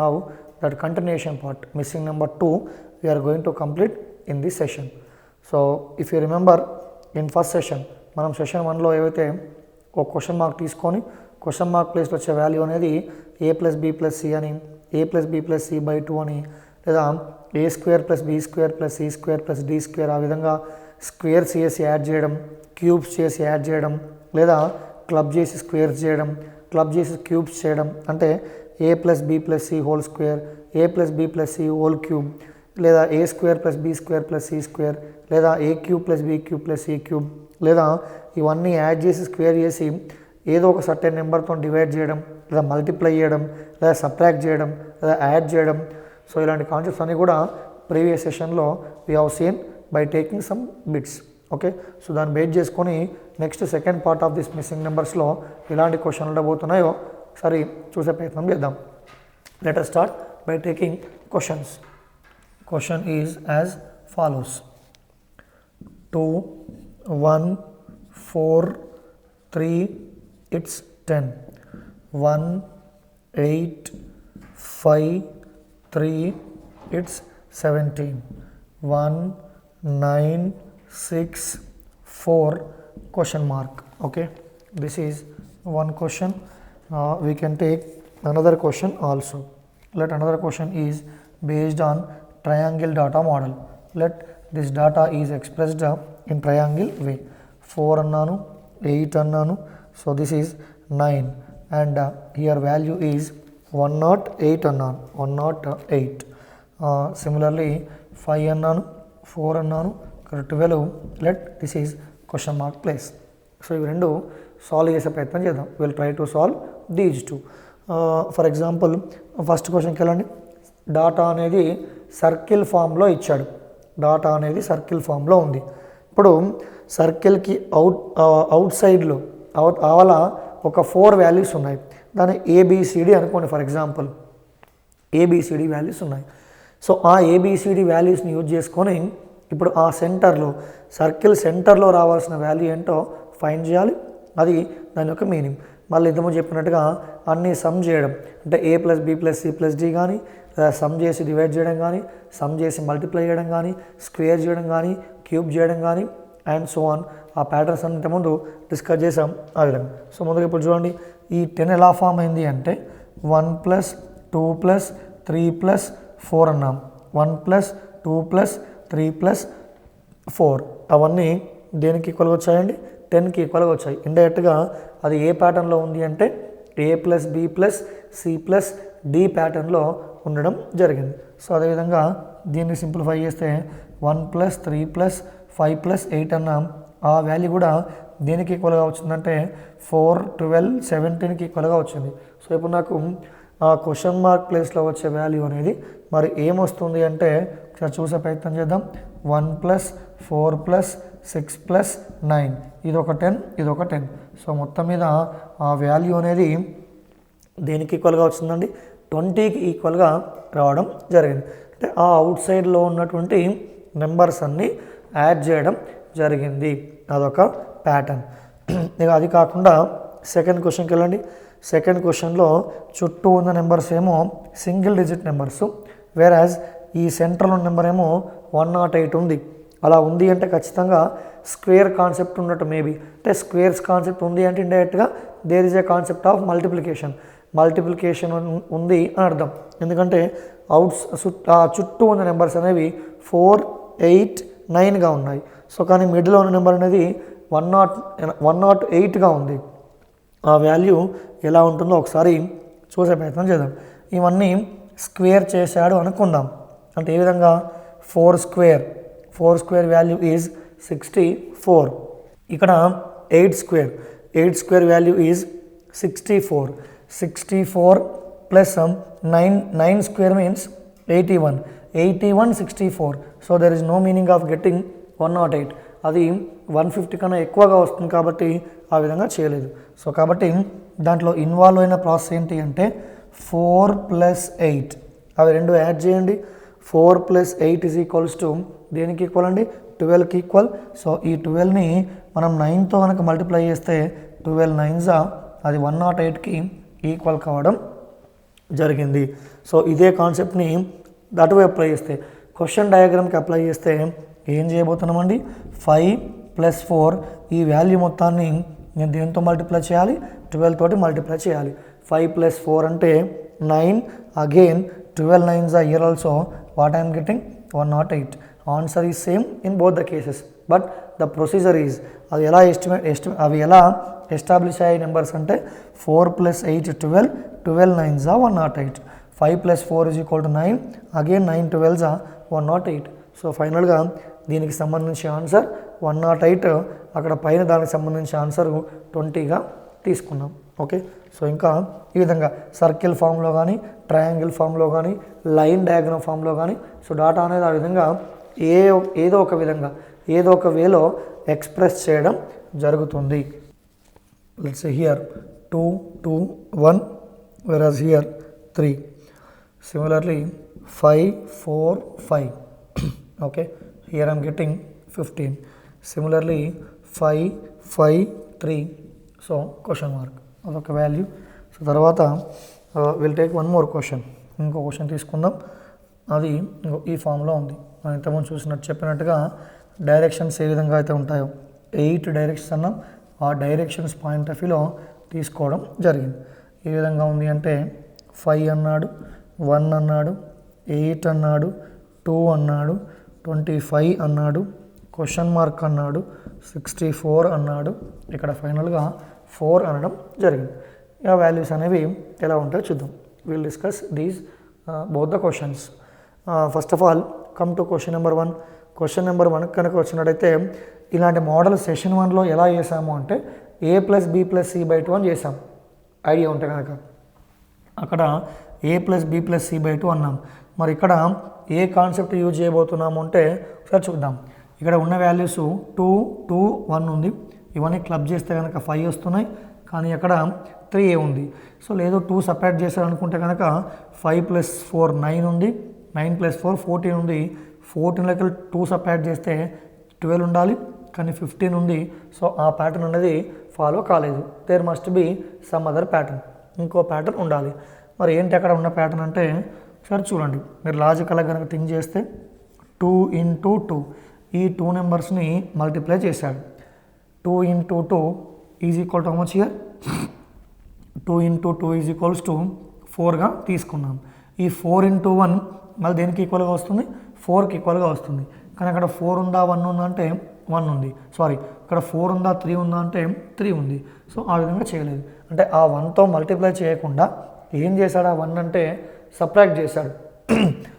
Now that continuation part, missing number 2, we are going to complete in this session. So if you remember in first session, మనం session 1లో ఏవైతే ఒక question mark తీసుకొని question mark ప్లేస్లో వచ్చే value అనేది a plus B plus C అని, a plus B plus C by 2 అని, లేదా a square plus B square plus C square plus D square, ఆ విధంగా స్క్వేర్స్ చేసి యాడ్ చేయడం, క్యూబ్స్ చేసి యాడ్ చేయడం, లేదా క్లబ్ చేసి స్క్వేర్స్ చేయడం, క్లబ్ చేసి క్యూబ్స్ చేయడం, అంటే a plus B plus C whole square, a plus B plus C whole cube, లేదా a square plus B square plus C square, లేదా a cube plus B cube plus C cube, లేదా ఇవన్నీ add చేసి square చేసి ఏదో ఒక certain నెంబర్తో divide చేయడం, లేదా మల్టిప్లై చేయడం, లేదా సబ్ట్రాక్ట్ చేయడం, లేదా యాడ్ చేయడం. సో ఇలాంటి కాన్సెప్ట్స్ అన్నీ కూడా ప్రీవియస్ సెషన్లో we have seen by taking some bits. Okay, so దాన్ని బేస్ చేసుకొని next second part of this missing నెంబర్స్లో ఎలాంటి క్వశ్చన్లు ఉండబోతున్నాయో ఒకసారి చూసే ప్రయత్నం చేద్దాం. Let us start by taking questions. Question is as follows: 2, 1, 4, 3, it's 10. 1, 8, 5, 3, it's 17. 1, 9, 6, 4, question mark. Okay, this is one question. We can take another question also. Let another question is based on triangle data model. Let this data is expressed in triangle way. 4 annanu, 8 annanu, so this is 9, and here value is 108 annanu, 108. Similarly 5 annanu, 4 annanu, 12. Let this is question mark place. So ఇవి రెండు solve చేసే ప్రయత్నం చేద్దాం. Will try to solve these two. For example first క్వశ్చన్కి వెళ్ళండి. Data అనేది circle ఫామ్లో ఇచ్చాడు. డాటా అనేది సర్కిల్ ఫామ్లో ఉంది. ఇప్పుడు సర్కిల్కి అవుట్ సైడ్లో ఆవల ఒక 4 వాల్యూస్ ఉన్నాయి. దాని ఏబిసిడి అనుకోండి. ఫర్ ఎగ్జాంపుల్ ఏబిసిడి వాల్యూస్ ఉన్నాయి. సో ఆ ఏబిసిడి వాల్యూస్ని యూజ్ చేసుకొని ఇప్పుడు ఆ సెంటర్లో సర్కిల్ సెంటర్లో రావాల్సిన వాల్యూ ఏంటో ఫైండ్ చేయాలి. అది దాని యొక్క మీనింగ్. మళ్ళీ ఇంతకుముందు చెప్పినట్టుగా అన్నీ సమ్ చేయడం, అంటే a plus B plus C plus D కానీ, సమ్ చేసి డివైడ్ చేయడం కానీ, సమ్ చేసి మల్టిప్లై చేయడం కానీ, స్క్వేర్ చేయడం కానీ, క్యూబ్ చేయడం కానీ, అండ్ సో ఆన్. ఆ ప్యాటర్న్స్ అన్ని ఇంతకుముందు డిస్కస్ చేసాం ఆ విధంగా. సో ముందుగా ఇప్పుడు చూడండి, ఈ 10 ఎలా ఫామ్ అయింది అంటే 1 ప్లస్ 2 ప్లస్ 3 ప్లస్ 4 అన్నాం. 1 ప్లస్ 2 ప్లస్ 3 ప్లస్ 4 అవన్నీ దేనికి ఈక్వల్గా వచ్చాయండి? 10కి ఈక్వల్గా వచ్చాయి. ఇండైరెక్ట్గా అది ఏ ప్యాటర్న్లో ఉంది అంటే a plus B plus C plus D ప్యాటర్న్లో ఉండడం జరిగింది. సో అదేవిధంగా దీన్ని సింప్లిఫై చేస్తే 1 ప్లస్ 3 ప్లస్ 5 ప్లస్ 8 అన్నాం. ఆ వాల్యూ కూడా దేనికి ఈక్వల్గా వచ్చిందంటే 4, 12, 17కి ఈక్వల్గా వచ్చింది. సో ఇప్పుడు నాకు ఆ క్వశ్చన్ మార్క్ ప్లేస్లో వచ్చే వాల్యూ అనేది మరి ఏమొస్తుంది అంటే ఒకసారి చూసే ప్రయత్నం చేద్దాం. 1 ప్లస్ 4 ప్లస్ 6 ప్లస్ 9, ఇదొక 10, ఇదొక 10. సో మొత్తం మీద ఆ వాల్యూ అనేది దేనికి ఈక్వల్గా వచ్చిందండి? 20కి ఈక్వల్గా రావడం జరిగింది. అంటే ఆ అవుట్ సైడ్లో ఉన్నటువంటి నెంబర్స్ అన్నీ యాడ్ చేయడం జరిగింది. అదొక ప్యాటర్న్. ఇక అది కాకుండా సెకండ్ క్వశ్చన్కి వెళ్ళండి. సెకండ్ క్వశ్చన్లో చుట్టూ ఉన్న నెంబర్స్ ఏమో సింగిల్ డిజిట్ నెంబర్స్, వేరాజ్ ఈ సెంట్రల్ ఉన్న నెంబర్ ఏమో 108 ఉంది. అలా ఉంది అంటే ఖచ్చితంగా స్క్వేర్ కాన్సెప్ట్ ఉన్నట్టు మేబీ. అంటే స్క్వేర్స్ కాన్సెప్ట్ ఉంది అంటే ఇండైరెక్ట్గా there is a concept of multiplication ఉంది అని అర్థం. ఎందుకంటే చుట్టూ ఉన్న నెంబర్స్ అనేవి 4, 8, 9గా ఉన్నాయి. సో కానీ మిడిల్లో ఉన్న నెంబర్ అనేది 108గా ఉంది. ఆ వాల్యూ ఎలా ఉంటుందో ఒకసారి చూసే ప్రయత్నం చేద్దాం. ఇవన్నీ స్క్వేర్ చేశాడు అనుకుందాం. అంటే ఏ విధంగా? 4 స్క్వేర్ వాల్యూ ఈజ్ 64. ఇక్కడ 8 square value is 64 plus 9 square means 81, 64. So there is no meaning of getting 108. అది 150 కన్నా ఎక్కువగా వస్తుంది కాబట్టి ఆ విధంగా చేయలేదు. సో కాబట్టి దాంట్లో ఇన్వాల్వ్ అయిన ప్రాసెస్ ఏంటి అంటే 4 ప్లస్ 8 అవి రెండు యాడ్ చేయండి. 4 ప్లస్ 8 ఈజ్ ఈక్వల్స్ టు దేనికి ఈక్వల్ అండి? 12కి ఈక్వల్. సో ఈ 12ని మనం 9తో కనుక మల్టిప్లై చేస్తే 12 9s అది 108కి ఈక్వల్ కావడం జరిగింది. సో ఇదే కాన్సెప్ట్ని అటువైపు అప్లై చేస్తే క్వశ్చన్ డయాగ్రామ్కి అప్లై చేస్తే ఏం చేయబోతున్నామండి, 5 + 4 ఈ వాల్యూ మొత్తాన్ని నేను దేంతో మల్టిప్లై చేయాలి, 12 తోటి మల్టిప్లై చేయాలి. 5 + 4 అంటే 9, again 12 9s are here also, what I am getting 108. Answer is same in both the cases, but the procedure is అవి ఎలా ఎస్టాబ్లిష్ అయ్యే నెంబర్స్ అంటే 4 + 8 12, 12 9s are 108. 5 + 4 = 9, again 9 12s are 108. So ఫైనల్గా దీనికి సంబంధించి ఆన్సర్ 108, అక్కడ పైన దానికి సంబంధించి ఆన్సర్ 20గా తీసుకున్నాం. ఓకే, సో ఇంకా ఈ విధంగా సర్కిల్ ఫామ్లో కానీ, ట్రయాంగిల్ ఫామ్లో కానీ, లైన్ డయాగ్రామ్ ఫామ్లో కానీ, సో డాటా అనేది ఆ విధంగా ఏదో ఒక విధంగా ఏదో ఒక వేలో ఎక్స్ప్రెస్ చేయడం జరుగుతుంది. Let's say here 2 2 1 whereas here 3. Similarly 5 4 5. Okay, here I am getting 15. Similarly 5 5 3. So question mark అదొక వాల్యూ. సో తర్వాత will take one more question, ఇంకో క్వశ్చన్ తీసుకుందాం. అది ఈ ఫామ్లో ఉంది. మనం ఇంతకుముందు చెప్పినట్టుగా డైరెక్షన్స్ ఏ విధంగా అయితే ఉంటాయో 8 డైరెక్షన్స్ అన్నాం, ఆ డైరెక్షన్స్ పాయింట్ ఆఫ్ వ్యూలో తీసుకోవడం జరిగింది. ఏ విధంగా ఉంది అంటే 5 అన్నాడు, 1 అన్నాడు, 8 అన్నాడు, 2 అన్నాడు, 25 అన్నాడు, క్వశ్చన్ మార్క్ అన్నాడు, 64 అన్నాడు, ఇక్కడ ఫైనల్గా 4 అనడం జరిగింది. ఆ వాల్యూస్ అనేవి ఎలా ఉంటాయో చూద్దాం. Will discuss these both the questions. First of all come to question number 1. Question number 1 కనుక వచ్చినట్టయితే ఇలాంటి మోడల్ సెషన్ 1లో ఎలా చేసాము అంటే a + b + c/2 అని చేసాం. ఐడియా ఉంటే కనుక అక్కడ a + b + c/2 అన్నాం. మరి ఇక్కడ ఏ కాన్సెప్ట్ యూజ్ చేయబోతున్నాము అంటే ఒకసారి చూద్దాం. ఇక్కడ ఉన్న వాల్యూస్ 2 2 1 ఉంది. ఇవన్నీ క్లబ్ చేస్తే కనుక 5 వస్తున్నాయి, కానీ అక్కడ 3a ఉంది. సో లేదు 2 సపరేట్ చేశారనుకుంటే కనుక 5 + 4 9 ఉంది, 9 + 4 14 ఉంది. 14లోకి 2 సపరేట్ చేస్తే 12 ఉండాలి, కానీ 15 ఉంది. సో ఆ ప్యాటర్న్ అనేది ఫాలో కాలేదు. There must be some other pattern, ఇంకో ప్యాటర్న్ ఉండాలి. మరి ఏంటి అక్కడ ఉన్న ప్యాటర్న్ అంటే సరే చూడండి, మీరు లాజికల్గా కనుక థింక్ చేస్తే 2 × 2 ఈ 2 నెంబర్స్ని మల్టిప్లై చేశాడు. 2 × 2 is equal to how much here, 2 × 2 is equals to 4గా తీసుకున్నాం. ఈ 4 × 1 మళ్ళీ దేనికి ఈక్వల్గా వస్తుంది, 4కి ఈక్వల్గా వస్తుంది. కానీ అక్కడ 4 ఉందా 1 ఉందా అంటే 1 ఉంది. సారీ, ఇక్కడ 4 ఉందా 3 ఉందా అంటే 3 ఉంది. సో ఆ విధంగా చేయలేదు. అంటే ఆ 1తో మల్టిప్లై చేయకుండా ఏం చేశాడు, ఆ 1 అంటే సబ్ట్రాక్ట్ చేశాడు.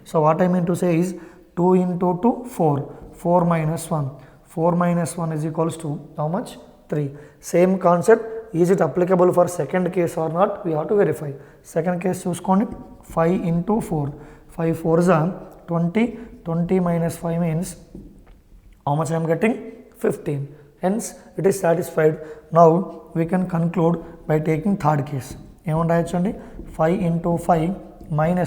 So what I mean to say is 2 × 2 4, 4 - 1, 4 - 1 is equals to how much 3. Same concept, is it applicable for second case or not, we have to verify. Second case చూసుకోండి, 5 × 4, 5 4s are 20, 20 - 5 means how much I am getting, 15. Hence it is satisfied. Now we can conclude by taking third case. ఏమని రాయొచ్చండి, 5 × 5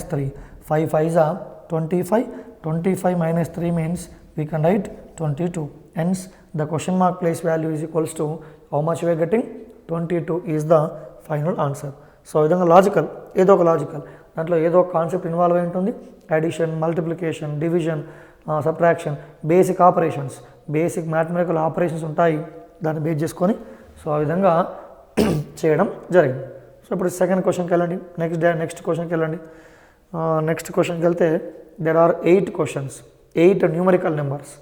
- 3, 5 5s are 25, 25 - 3 means we can write 22. Hence the question mark place value is equals to how much we are getting, 22 is the final answer. So ఈ విధంగా logical, ఏదో ఒక logical దాంట్లో ఏదో ఒక concept involve అయి ఉంటుంది. Addition, multiplication, division, subtraction, basic operations, basic mathematical operations ఉంటాయి, దాన్ని బేస్ చేసుకొని సో ఆ విధంగా చేయడం జరిగింది. సో ఇప్పుడు సెకండ్ క్వశ్చన్కి వెళ్ళండి, నెక్స్ట్ క్వశ్చన్కి వెళ్ళండి. నెక్స్ట్ క్వశ్చన్కి వెళ్తే there are 8 questions, 8 numerical numbers.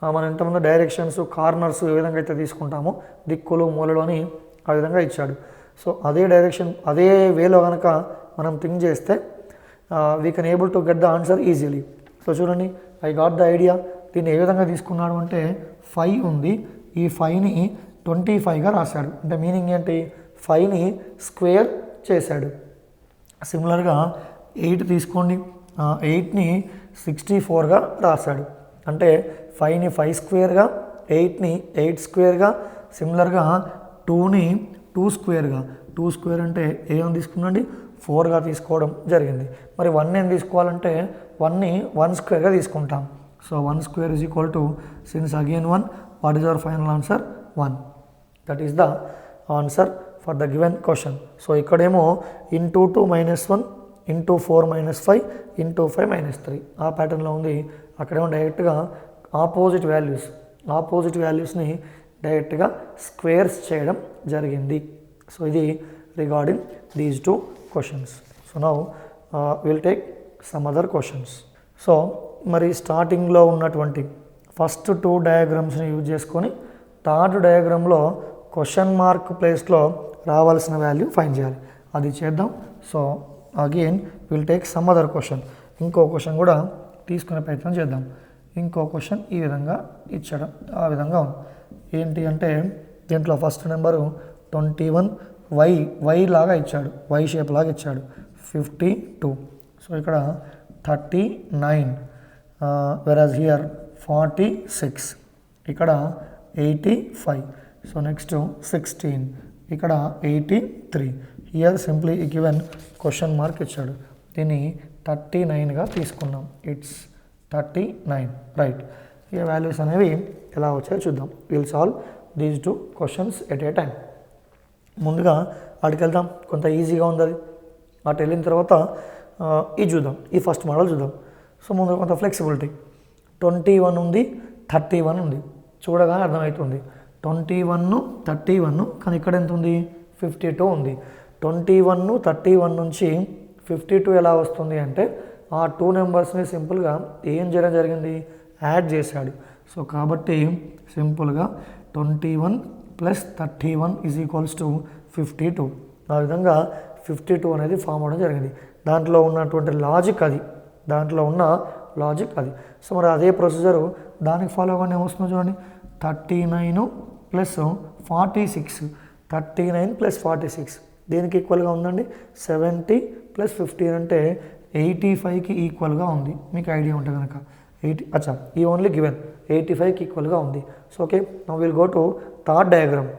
మనం ఇంతకుముందు డైరెక్షన్స్, కార్నర్స్ ఏ విధంగా అయితే తీసుకుంటామో దిక్కులు మూలలు అని ఆ విధంగా ఇచ్చాడు. సో అదే డైరెక్షన్ అదే వేలో కనుక మనం థింక్ చేస్తే we can able to get the answer easily. So చూడండి, ఐ గాట్ ద ఐడియా. దీన్ని ఏ విధంగా తీసుకున్నాడు అంటే 5 ఉంది, ఈ 5ని 25గా రాశాడు. అంటే మీనింగ్ ఏంటి, 5ని స్క్వేర్ చేశాడు. సిమిలర్గా 8 తీసుకోండి, 8ని 64గా రాశాడు. అంటే 5ని 5 స్క్వేర్గా, 8ని 8 స్క్వేర్గా, సిమిలర్గా 2ని 2 స్క్వేర్గా. 2 స్క్వేర్ అంటే ఏమని తీసుకున్నాండి, 4గా తీసుకోవడం జరిగింది. మరి 1 ఏం తీసుకోవాలంటే 1ని 1 స్క్వేర్గా తీసుకుంటాం. So 1 square is equal to, since again 1, what is our final answer, 1. That is the answer for the given question. So ఇక్కడేమో into 2 - 1, into 4 minus 5 into 5 minus 3 ఆ ప్యాటర్న్లో ఉంది. అక్కడేమో డైరెక్ట్గా ఆపోజిట్ వాల్యూస్ని డైరెక్ట్గా స్క్వేర్స్ చేయడం జరిగింది. సో ఇది regarding these 2 questions. So now will take some other questions. So మరి స్టార్టింగ్లో ఉన్నటువంటి ఫస్ట్ 2 డయాగ్రామ్స్ని యూజ్ చేసుకొని థర్డ్ డయాగ్రామ్లో క్వశ్చన్ మార్క్ ప్లేస్లో రావాల్సిన వాల్యూ ఫైండ్ చేయాలి. అది చేద్దాం. So again will take some other question. ఇంకో క్వశ్చన్ కూడా తీసుకునే ప్రయత్నం చేద్దాం. ఇంకో క్వశ్చన్ ఈ విధంగా ఇచ్చడం ఆ విధంగా ఉంది. ఏంటి అంటే దీంట్లో ఫస్ట్ నెంబరు 21 వై లాగా ఇచ్చాడు, వై షేప్ లాగా ఇచ్చాడు. 52. సో ఇక్కడ 39, వెరాజ్ హియర్ 46, ఇక్కడ 85. సో నెక్స్ట్ 16, ఇక్కడ 83. Here simply given question mark ఇచ్చాడు. దీన్ని 39గా తీసుకున్నాం. It's 39, right. ఈ వాల్యూస్ అనేవి ఎలా వచ్చాయో చూద్దాం. Will solve these 2 questions at a time. ముందుగా అక్కడికి వెళ్దాం. కొంత ఈజీగా ఉంది అది. అటు వెళ్ళిన తర్వాత ఇది చూద్దాం, ఈ ఫస్ట్ మోడల్ చూద్దాం. సో ముందు కొంత ఫ్లెక్సిబిలిటీ. 21 ఉంది, 31 ఉంది. చూడగానే అర్థమవుతుంది 21, 31, కానీ ఇక్కడ ఎంత ఉంది? 52 ఉంది. 21, 31 నుంచి 52 ఎలా వస్తుంది అంటే ఆ 2 నెంబర్స్ని సింపుల్గా ఏం చేయడం జరిగింది? యాడ్ చేశాడు. సో కాబట్టి సింపుల్గా 21 ప్లస్ 31 ఈజ్ ఈక్వల్స్ టు 52. ఆ విధంగా 52 అనేది ఫామ్ అవ్వడం జరిగింది. దాంట్లో ఉన్నటువంటి లాజిక్ అది, సో మరి అదే ప్రొసీజరు దానికి ఫాలో అవ్వగానే ఏమొస్తుందో చూడండి. 39 ప్లస్ 46, 39 ప్లస్ 46 దేనికి ఈక్వల్గా ఉందండి? 70 ప్లస్ 15 అంటే 85కి ఈక్వల్గా ఉంది. మీకు ఐడియా ఉంటే కనుక 80 ఈ ఓన్లీ గివెన్ 85కి ఈక్వల్గా ఉంది. So okay, now will go to third diagram.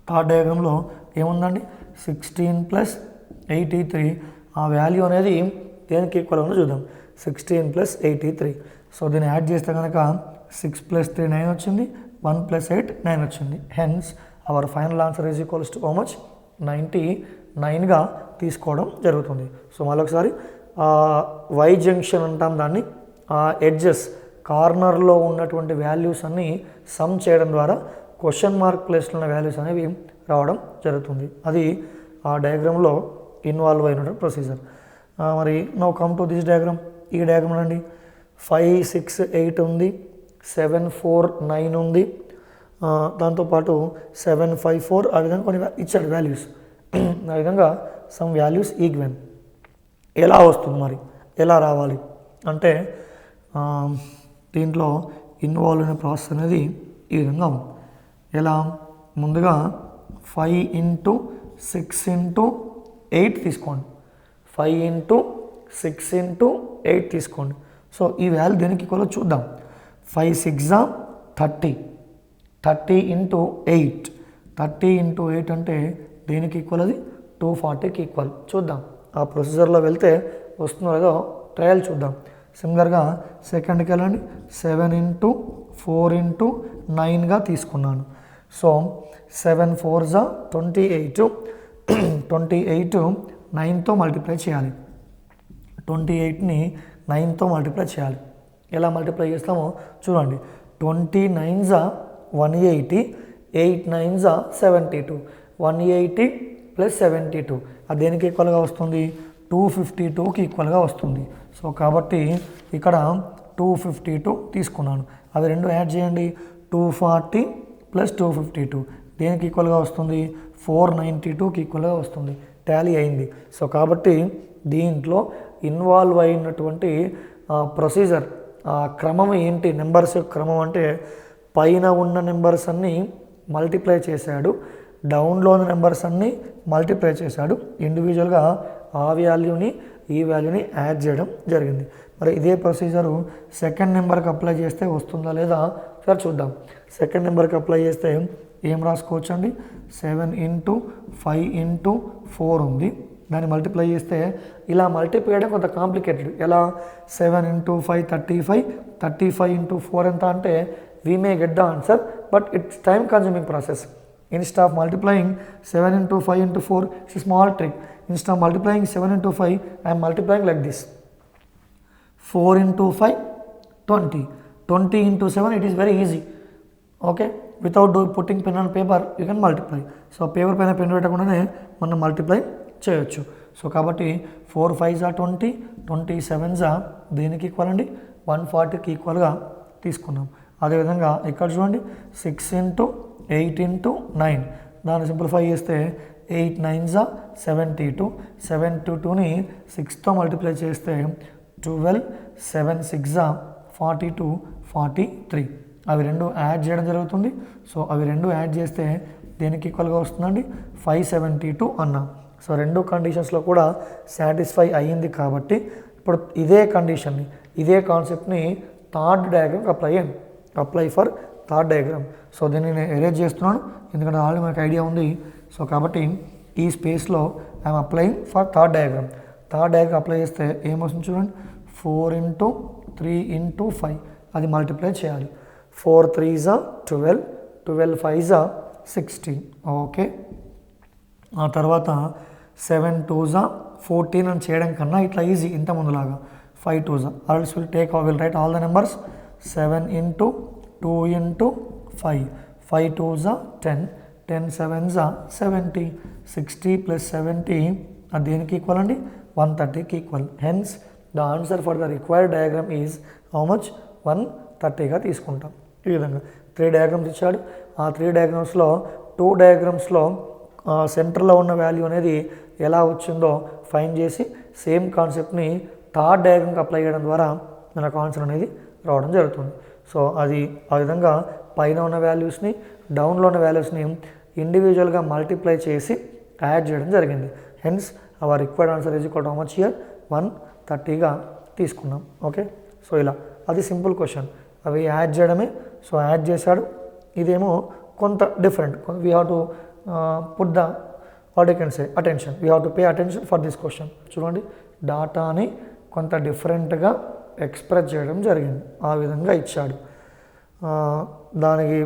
Third డయాగ్రామ్లో ఏముందండి? 16 ప్లస్ 83. ఆ వాల్యూ అనేది దేనికి ఈక్వల్ ఉందో చూద్దాం. 16 ప్లస్ 83. సో దీన్ని యాడ్ చేస్తే కనుక 6 ప్లస్ 3 9 వచ్చింది, 1 ప్లస్ 8 9 వచ్చింది. Hence our final answer is equals to how much? 99గా తీసుకోవడం జరుగుతుంది. సో మళ్ళొకసారి వై జంక్షన్ అంటాం దాన్ని. ఆ ఎడ్జెస్ కార్నర్లో ఉన్నటువంటి వాల్యూస్ అన్నీ సమ్ చేయడం ద్వారా క్వశ్చన్ మార్క్ ప్లేస్లో ఉన్న వాల్యూస్ అనేవి రావడం జరుగుతుంది. అది ఆ డయాగ్రామ్లో ఇన్వాల్వ్ అయిన ప్రొసీజర్. మరి now come to this diagram. ఈ డయాగ్రామ్ అండి 5, 6, 8 ఉంది, 7, 4, 9 ఉంది. దాంతోపాటు 7, 5, 4 ఆ విధంగా కొన్ని ఇచ్చాడు వాల్యూస్. ఆ విధంగా సమ్ వాల్యూస్ ఈక్వెన్. ఎలా వస్తుంది మరి, ఎలా రావాలి అంటే దీంట్లో ఇన్వాల్వ్ అయిన ప్రాసెస్ అనేది ఈ విధంగా ఉంది. ఎలా? ముందుగా 5 ఇంటూ 6 ఇంటూ 8 తీసుకోండి. 5 ఇంటూ 6 ఇంటూ 8 తీసుకోండి. సో ఈ వాల్యూ దేనికి ఈక్వల్ చూద్దాం. 5 6 30, 30 ఇంటూ 8, 30 ఇంటూ 8 అంటే దేనికి ఈక్వల్? అది 240కి ఈక్వల్. చూద్దాం ఆ ప్రొసీజర్లో వెళ్తే వస్తుందో లేదో ట్రయల్ చూద్దాం. సిమిలర్గా సెకండ్కి వెళ్ళండి. 7 ఇంటూ 4 ఇంటూ 9గా తీసుకున్నాను. సో 7 4 28, 28 9తో మల్టిప్లై చేయాలి. 28ని 9తో మల్టిప్లై చేయాలి. ఎలా మల్టిప్లై చేస్తామో చూడండి. 29 180, 8 9 72, 180 ప్లస్ 72 అది దేనికి ఈక్వల్గా వస్తుంది? 252కి ఈక్వల్గా వస్తుంది. సో కాబట్టి ఇక్కడ 252 తీసుకున్నాను. అవి రెండు యాడ్ చేయండి. 240 ప్లస్ 252 దేనికి ఈక్వల్గా వస్తుంది? 492కి ఈక్వల్గా వస్తుంది. టాలీ అయింది. సో కాబట్టి దీంట్లో ఇన్వాల్వ్ అయినటువంటి ప్రొసీజర్ క్రమం ఏంటి? నెంబర్స్ క్రమం అంటే పైన ఉన్న నెంబర్స్ అన్నీ మల్టిప్లై చేశాడు, డౌన్లో ఉన్న నెంబర్స్ అన్నీ మల్టిప్లై చేశాడు. ఇండివిజువల్గా ఆ వాల్యూని ఈ వాల్యూని యాడ్ చేయడం జరిగింది. మరి ఇదే ప్రొసీజరు సెకండ్ నెంబర్కి అప్లై చేస్తే వస్తుందా లేదా సరే చూద్దాం. సెకండ్ నెంబర్కి అప్లై చేస్తే ఏం రాసుకోవచ్చు అండి? 7 ఇంటూ 5 ఇంటూ 4 ఉంది. దాన్ని మల్టిప్లై చేస్తే ఇలా మల్టిప్లై చేయడం కొంత కాంప్లికేటెడ్. ఎలా? 7 ఇంటూ 5 35, 35 ఇంటూ 4 ఎంత అంటే we may get the answer, but it's time consuming process. Instead of multiplying 7 into 5 into 4, it's a small trick. instead of multiplying 7 into 5, I am multiplying like this. 4 into 5, 20. 20 into 7, it is very easy. Okay, without putting pen on paper, you can multiply. So, paper pen pen పెట్టకుండానే మనం multiply చేయొచ్చు. So కాబట్టి 4 5s are 20, 27s are దేనికి equal అండి 140కి ఈక్వల్గా తీసుకున్నాం. అదేవిధంగా ఇక్కడ చూడండి 6 into 8 into 9, దాన్ని సింప్లిఫై చేస్తే 8 9s are 72, 72ని 6తో మల్టిప్లై చేస్తే 12, 7 6s are 42, 43. అవి రెండు యాడ్ చేయడం జరుగుతుంది. సో అవి రెండు యాడ్ చేస్తే దేనికి ఈక్వల్గా వస్తుందండి 572 అన్నాం. సో రెండు కండిషన్స్లో కూడా సాటిస్ఫై అయ్యింది కాబట్టి ఇప్పుడు ఇదే కండిషన్ని ఇదే కాన్సెప్ట్ని థర్డ్ డయాగ్రామ్కి apply for third diagram. So దీన్ని నేను ఎరేజ్ చేస్తున్నాను ఎందుకంటే ఆల్రెడీ మనకు ఐడియా ఉంది. సో కాబట్టి ఈ స్పేస్లో I'm applying for third diagram. Third diagram apply చేస్తే ఏమొస్తుంది చూడండి 4 into 3 into 5 అది మల్టిప్లై చేయాలి. 4 3s are 12, 12 5s are 16. Okay, ఆ తర్వాత 7 2s are 14 అని చేయడం కన్నా ఇట్లా ఈజీ ఇంత ముందులాగా 5 2s are else will write all the numbers 7 into 2 into 5, 5 2s are 10, 10 7s are 70, 60 plus 70 అది దేనికి ఈక్వల్ అండి 130కి equal. Hence the answer for the required diagram is how much 130గా తీసుకుంటాం. ఈ విధంగా 3 డయాగ్రామ్స్ ఇచ్చాడు. ఆ 3 డయాగ్రామ్స్లో 2 డయాగ్రామ్స్లో సెంటర్లో ఉన్న వాల్యూ అనేది ఎలా వచ్చిందో ఫైండ్ చేసి సేమ్ కాన్సెప్ట్ని థర్డ్ డయాగ్రామ్కి అప్లై చేయడం ద్వారా మనకు ఆన్సర్ అనేది రావడం జరుగుతుంది. సో అది ఆ విధంగా పైన ఉన్న వాల్యూస్ని డౌన్లో ఉన్న వాల్యూస్ని ఇండివిజువల్గా మల్టిప్లై చేసి యాడ్ చేయడం జరిగింది. Hence our required answer is equal to how much here 130గా తీసుకున్నాం. ఓకే, సో ఇలా అది సింపుల్ క్వశ్చన్, అవి యాడ్ చేయడమే. సో యాడ్ చేశాడు. ఇదేమో కొంత different. We have to put the what you can say attention, we have to pay attention for this question. చూడండి డాటాని కొంత డిఫరెంట్గా ఎక్స్ప్రెస్ చేయడం జరిగింది. ఆ విధంగా ఇచ్చాడు. దానికి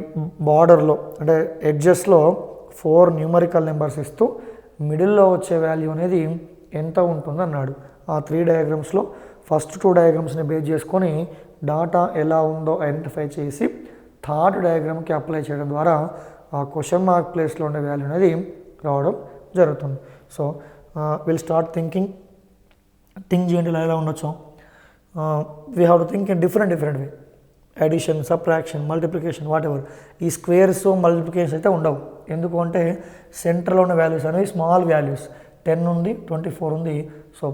బార్డర్లో అంటే ఎడ్జెస్లో 4 న్యూమరికల్ నెంబర్స్ ఇస్తూ మిడిల్లో వచ్చే వాల్యూ అనేది ఎంత ఉంటుంది అన్నాడు. ఆ 3 డయాగ్రామ్స్లో ఫస్ట్ 2 డయాగ్రామ్స్ని బేస్ చేసుకొని డాటా ఎలా ఉందో ఐడెంటిఫై చేసి థర్డ్ డయాగ్రామ్కి అప్లై చేయడం ద్వారా ఆ క్వశ్చన్ మార్క్ ప్లేస్లో ఉండే వాల్యూ అనేది రావడం జరుగుతుంది. సో విల్ స్టార్ట్ థింక్ చేయండి ఎలా ఉండొచ్చు. We have to think in different way. Addition, subtraction, multiplication, what ever. ఈ స్క్వేర్స్ మల్టిప్లికేషన్స్ అయితే ఉండవు. ఎందుకు అంటే సెంటర్లో ఉన్న వాల్యూస్ అనేవి స్మాల్ వాల్యూస్. 10 ఉంది, 24 ఉంది. So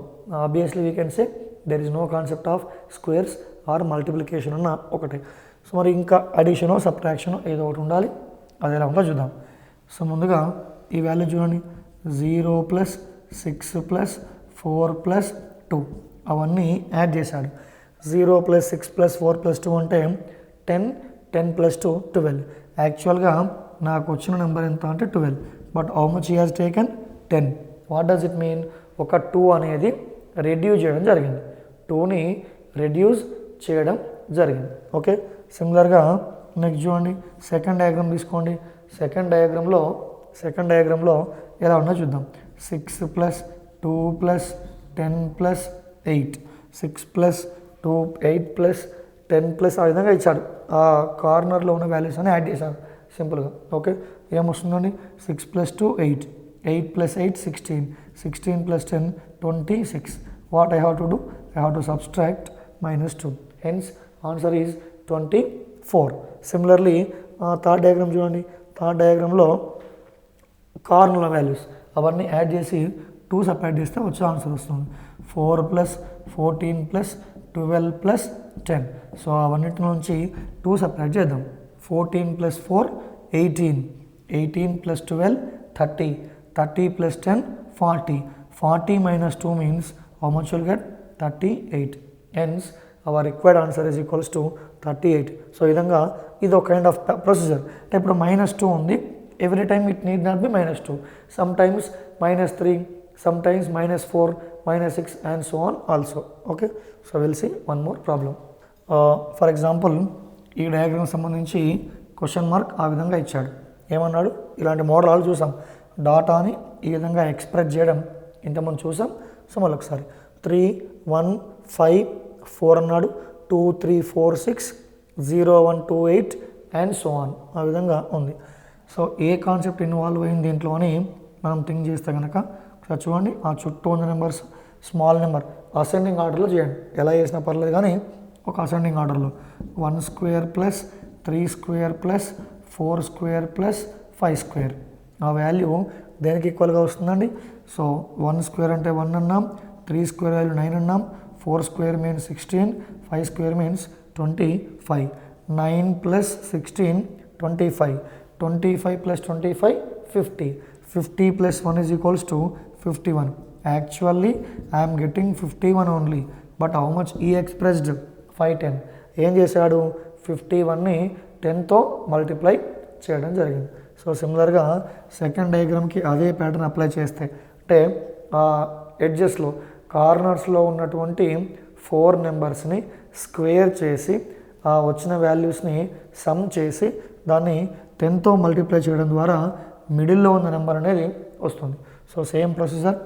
obviously we can say there is no concept of squares or multiplication అన్న ఒకటే. సో మరి ఇంకా అడిషనో సబ్ట్రాక్షనో ఏదో ఒకటి ఉండాలి. అది ఎలా ఉందో చూద్దాం. సో ముందుగా ఈ వాల్యూ చూడండి 0 + 6 + 4 + 2 అవన్నీ యాడ్ చేశాడు. 0 + 6 + 4 + 2 అంటే 10, 10 + 2 12. యాక్చువల్గా నాకు వచ్చిన నెంబర్ ఎంత అంటే 12. But how much he has taken 10. What does it mean? ఒక 2 అనేది రెడ్యూస్ చేయడం జరిగింది. 2ని రెడ్యూస్ చేయడం జరిగింది. ఓకే, సిమిలర్గా నెక్స్ట్ చూడండి సెకండ్ డయాగ్రామ్ తీసుకోండి. సెకండ్ డయాగ్రామ్లో ఎలా ఉన్నా చూద్దాం. 6 + 2 + 10 + 8, 6 + 2 8 + 10 + ఆ విధంగా ఇచ్చాడు. ఆ కార్నర్లో ఉన్న వాల్యూస్ అని యాడ్ చేశాను సింపుల్గా. Okay, ఏమొస్తుందండి 6 + 2 8, 8 + 8 16, 16 + 10 26. What I have to do? I have to subtract -2. Hence answer is 24. Similarly third diagram చూడండి. థర్డ్ డయాగ్రామ్లో కార్నర్ల వాల్యూస్ అవన్నీ యాడ్ చేసి 2 సపరేట్ చేస్తే వచ్చే ఆన్సర్ వస్తుంది. 4 + 14 + 12 + 10. సో అవన్నిటి నుంచి 2 సపరేట్ చేద్దాం. 14 + 4 18, 18 + 12 30, 30 + 10 40, 40 - 2 means how much you'll get 38. Hence our required answer is equals to 38. So ఈ విధంగా ఇది ఒక కైండ్ ఆఫ్ ప్రొసీజర్. అంటే ఇప్పుడు -2 ఉంది. Every time it need not be -2. Sometimes -3, sometimes -4, -6 and so on also. Okay, so will see one more problem. For example ఈ diagram సంబంధించి question mark ఆ విధంగా ఇచ్చాడు. ఏమన్నాడు? ఇలాంటి మోడల్ చూసాం. డాటాని ఈ విధంగా ఎక్స్ప్రెస్ చేయడం ఇంతకుముందు చూసాం. సో మళ్ళీ ఒకసారి 3 1 5 4 అన్నాడు, 2 3 4 6 0 1 2 8 అండ్ సో ఆన్, ఆ విధంగా ఉంది. సో ఏ కాన్సెప్ట్ ఇన్వాల్వ్ అయింది దీంట్లో అని మనం థింక్ చేస్తే కనుక ఒకసారి చూడండి. ఆ చుట్టూ ఉన్న నెంబర్స్ స్మాల్ నెంబర్ అసెండింగ్ ఆర్డర్లో చేయండి, ఎలా చేసినా పర్లేదు కానీ ఒక అసెండింగ్ ఆర్డర్లో 1 square plus 3 square plus 4 square plus 5 square, ఆ వాల్యూ దేనికి ఈక్వల్గా వస్తుందండి. సో 1 స్క్వేర్ అంటే 1 అన్నాం, 3 స్క్వేర్ వాల్యూ 9 అన్నాం, 4 square means 16, 5 square means 25, 9 plus 16 25, 25 plus 25 50, 50 plus 1 is equals to 51. Actually I am getting 51 only, but how much he expressed 510. ఏం చేశాడు, 51ని 10తో multiply చేయడం జరిగింది. సో సిమిలర్గా సెకండ్ డయాగ్రామ్కి అదే ప్యాటర్న్ అప్లై చేస్తే అంటే ఎడ్జెస్లో కార్నర్స్లో ఉన్నటువంటి 4 నెంబర్స్ని స్క్వేర్ చేసి ఆ వచ్చిన వాల్యూస్ని సమ్ చేసి దాన్ని 10తో మల్టిప్లై చేయడం ద్వారా మిడిల్లో ఉన్న నెంబర్ అనేది వస్తుంది. So same procedure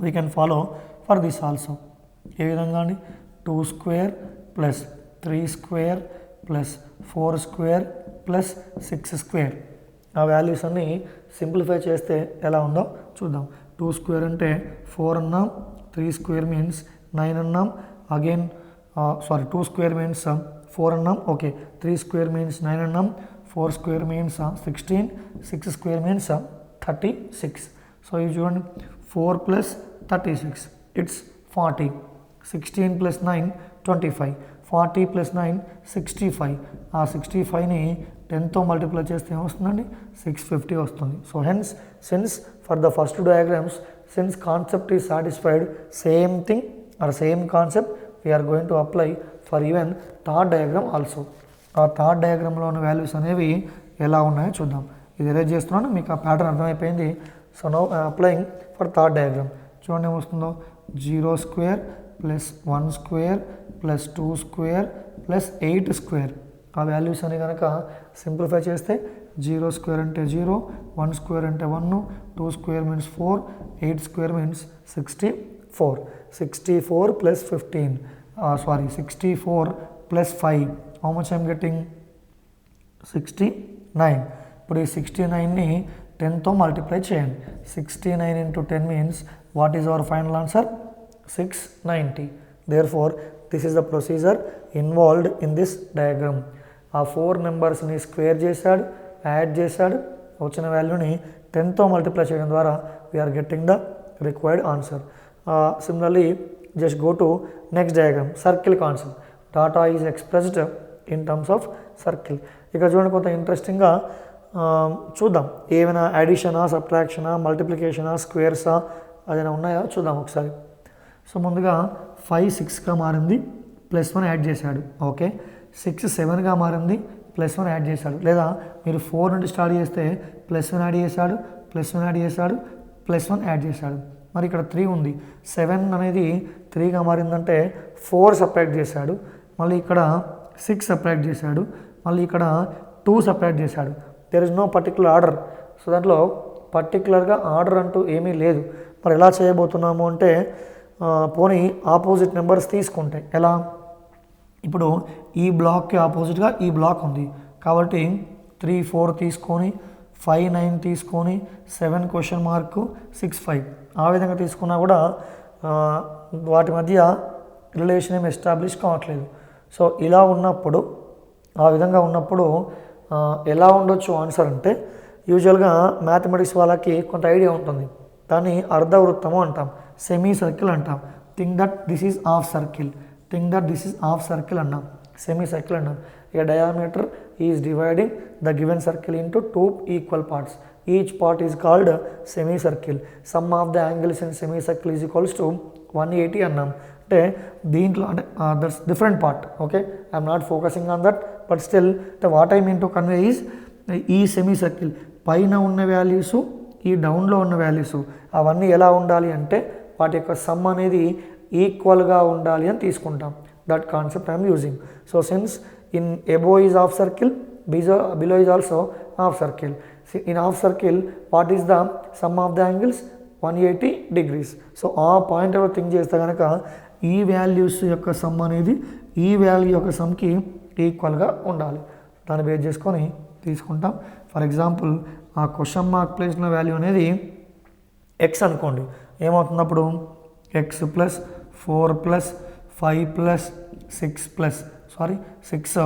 we can follow for this also. ఏ విధంగా అండి, 2 square plus 3 square plus 4 square plus 6 square, ఆ వాల్యూస్ అన్నీ సింప్లిఫై చేస్తే ఎలా ఉందో చూద్దాం. 2 స్క్వేర్ అంటే 4 అన్నాం, 3 స్క్వేర్ మీన్స్ 9 అన్నాం, అగైన్ 2 స్క్వేర్ మీన్స్ 4 అన్నాం, ఓకే 3 స్క్వేర్ మీన్స్ 9 అన్నాం, 4 square means 16, 6 square means 36. So ఇవి చూడండి, 4 ప్లస్ 36 ఇట్స్ 40, 16 ప్లస్ 9 25, 40 ప్లస్ 9 65, ఆ 65ని 10తో మల్టిప్లై చేస్తే ఏమొస్తుందండి, 650 వస్తుంది. So hence since for the first diagrams since concept is satisfied, same thing or same concept we are going to apply for even third diagram also. ఆ third డయాగ్రామ్లో ఉన్న values అనేవి ఎలా ఉన్నాయో చూద్దాం. ఇది ఎరేజ్ చేస్తున్నాను, మీకు ఆ ప్యాటర్న్ అర్థమైపోయింది. So now applying for third diagram. చూడండి ఏమొస్తుందో, 0 square plus 1 square plus 2 square plus 8 square, ఆ వాల్యూస్ అని కనుక సింప్లిఫై చేస్తే 0 స్క్వేర్ అంటే 0, 1 స్క్వేర్ అంటే 1, 2 square means 4, 8 square means 64, 64 plus 15 64 plus 5, how much I'm getting 69. ఇప్పుడు ఈ 69ని 10తో మల్టిప్లై చేయండి. 69 into 10 means what is our final answer, 690. Therefore this is the procedure involved in this diagram. ఆ 4 నెంబర్స్ని square చేశాడు, add చేశాడు, వచ్చిన వాల్యూని 10తో మల్టిప్లై చేయడం ద్వారా we are getting the required answer. Similarly just go to next diagram, circle concept. Data is expressed in terms of circle. ఇక్కడ చూడండి కొంత ఇంట్రెస్టింగ్గా చూద్దాం, ఏమైనా అడిషనా, సబ్ట్రాక్షనా, మల్టిప్లికేషనా, స్క్వేర్సా అదైనా ఉన్నాయా చూద్దాం ఒకసారి. సో ముందుగా 5 6గా మారింది, +1 యాడ్ చేశాడు, ఓకే. 6 7గా మారింది, +1 యాడ్ చేశాడు. లేదా మీరు 4 నుండి స్టార్ట్ చేస్తే +1 యాడ్ చేశాడు, +1 యాడ్ చేశాడు, +1 యాడ్ చేశాడు. మరి ఇక్కడ 3 ఉంది, 7 అనేది 3గా మారిందంటే 4 సపరేట్ చేశాడు, మళ్ళీ ఇక్కడ 6 సపరేట్ చేశాడు, మళ్ళీ ఇక్కడ 2 సపరేట్ చేశాడు. There is no particular order. So దాంట్లో పర్టికులర్గా ఆర్డర్ అంటూ ఏమీ లేదు. మరి ఎలా చేయబోతున్నాము అంటే పోనీ ఆపోజిట్ నెంబర్స్ తీసుకుంటే ఎలా, ఇప్పుడు ఈ బ్లాక్కి ఆపోజిట్గా ఈ బ్లాక్ ఉంది కాబట్టి 3 4 తీసుకొని 5 9 తీసుకొని 7 క్వశ్చన్ మార్క్ 6 5 ఆ విధంగా తీసుకున్నా కూడా వాటి మధ్య రిలేషన్ ఏమి ఎస్టాబ్లిష్ కావట్లేదు. సో ఇలా ఉన్నప్పుడు, ఆ విధంగా ఉన్నప్పుడు ఎలా ఉండొచ్చు ఆన్సర్ అంటే, యూజువల్గా మ్యాథమెటిక్స్ వాళ్ళకి కొంత ఐడియా ఉంటుంది, దాన్ని అర్ధవృత్తము అంటాం, సెమీ సర్కిల్ అంటాం. Think that this is half circle, think that this is half circle అన్నాం, సెమీ సర్కిల్ అన్నాం. A diameter is dividing the given circle into 2 equal parts. Each part is called semicircle. Sum of the angles in semicircle is equals to 180 అన్నాం. అంటే దీంట్లో అంటే that's different part, okay. I'm not focusing on that, but still what I mean to convey is ఈ semi circle పైన ఉన్న వాల్యూసు, ఈ డౌన్లో ఉన్న వాల్యూసు అవన్నీ ఎలా ఉండాలి అంటే వాటి యొక్క సమ్ అనేది ఈక్వల్గా ఉండాలి అని తీసుకుంటాం. That concept I'm using. So since in above is half circle, below is also half circle. See, in half circle what is the sum of the angles? 180 degrees. So ఆ పాయింట్ ఎవరు think చేస్తే కనుక ఈ values యొక్క some అనేది ఈ value యొక్క సమ్కి ఈక్వల్గా ఉండాలి. దాన్ని బేస్ చేసుకొని తీసుకుంటాం. ఫర్ ఎగ్జాంపుల్ ఆ క్వశ్చన్ మార్క్ ప్లేస్లో వాల్యూ అనేది ఎక్స్ అనుకోండి. ఏమవుతున్నప్పుడు x plus 4 plus 5 plus 6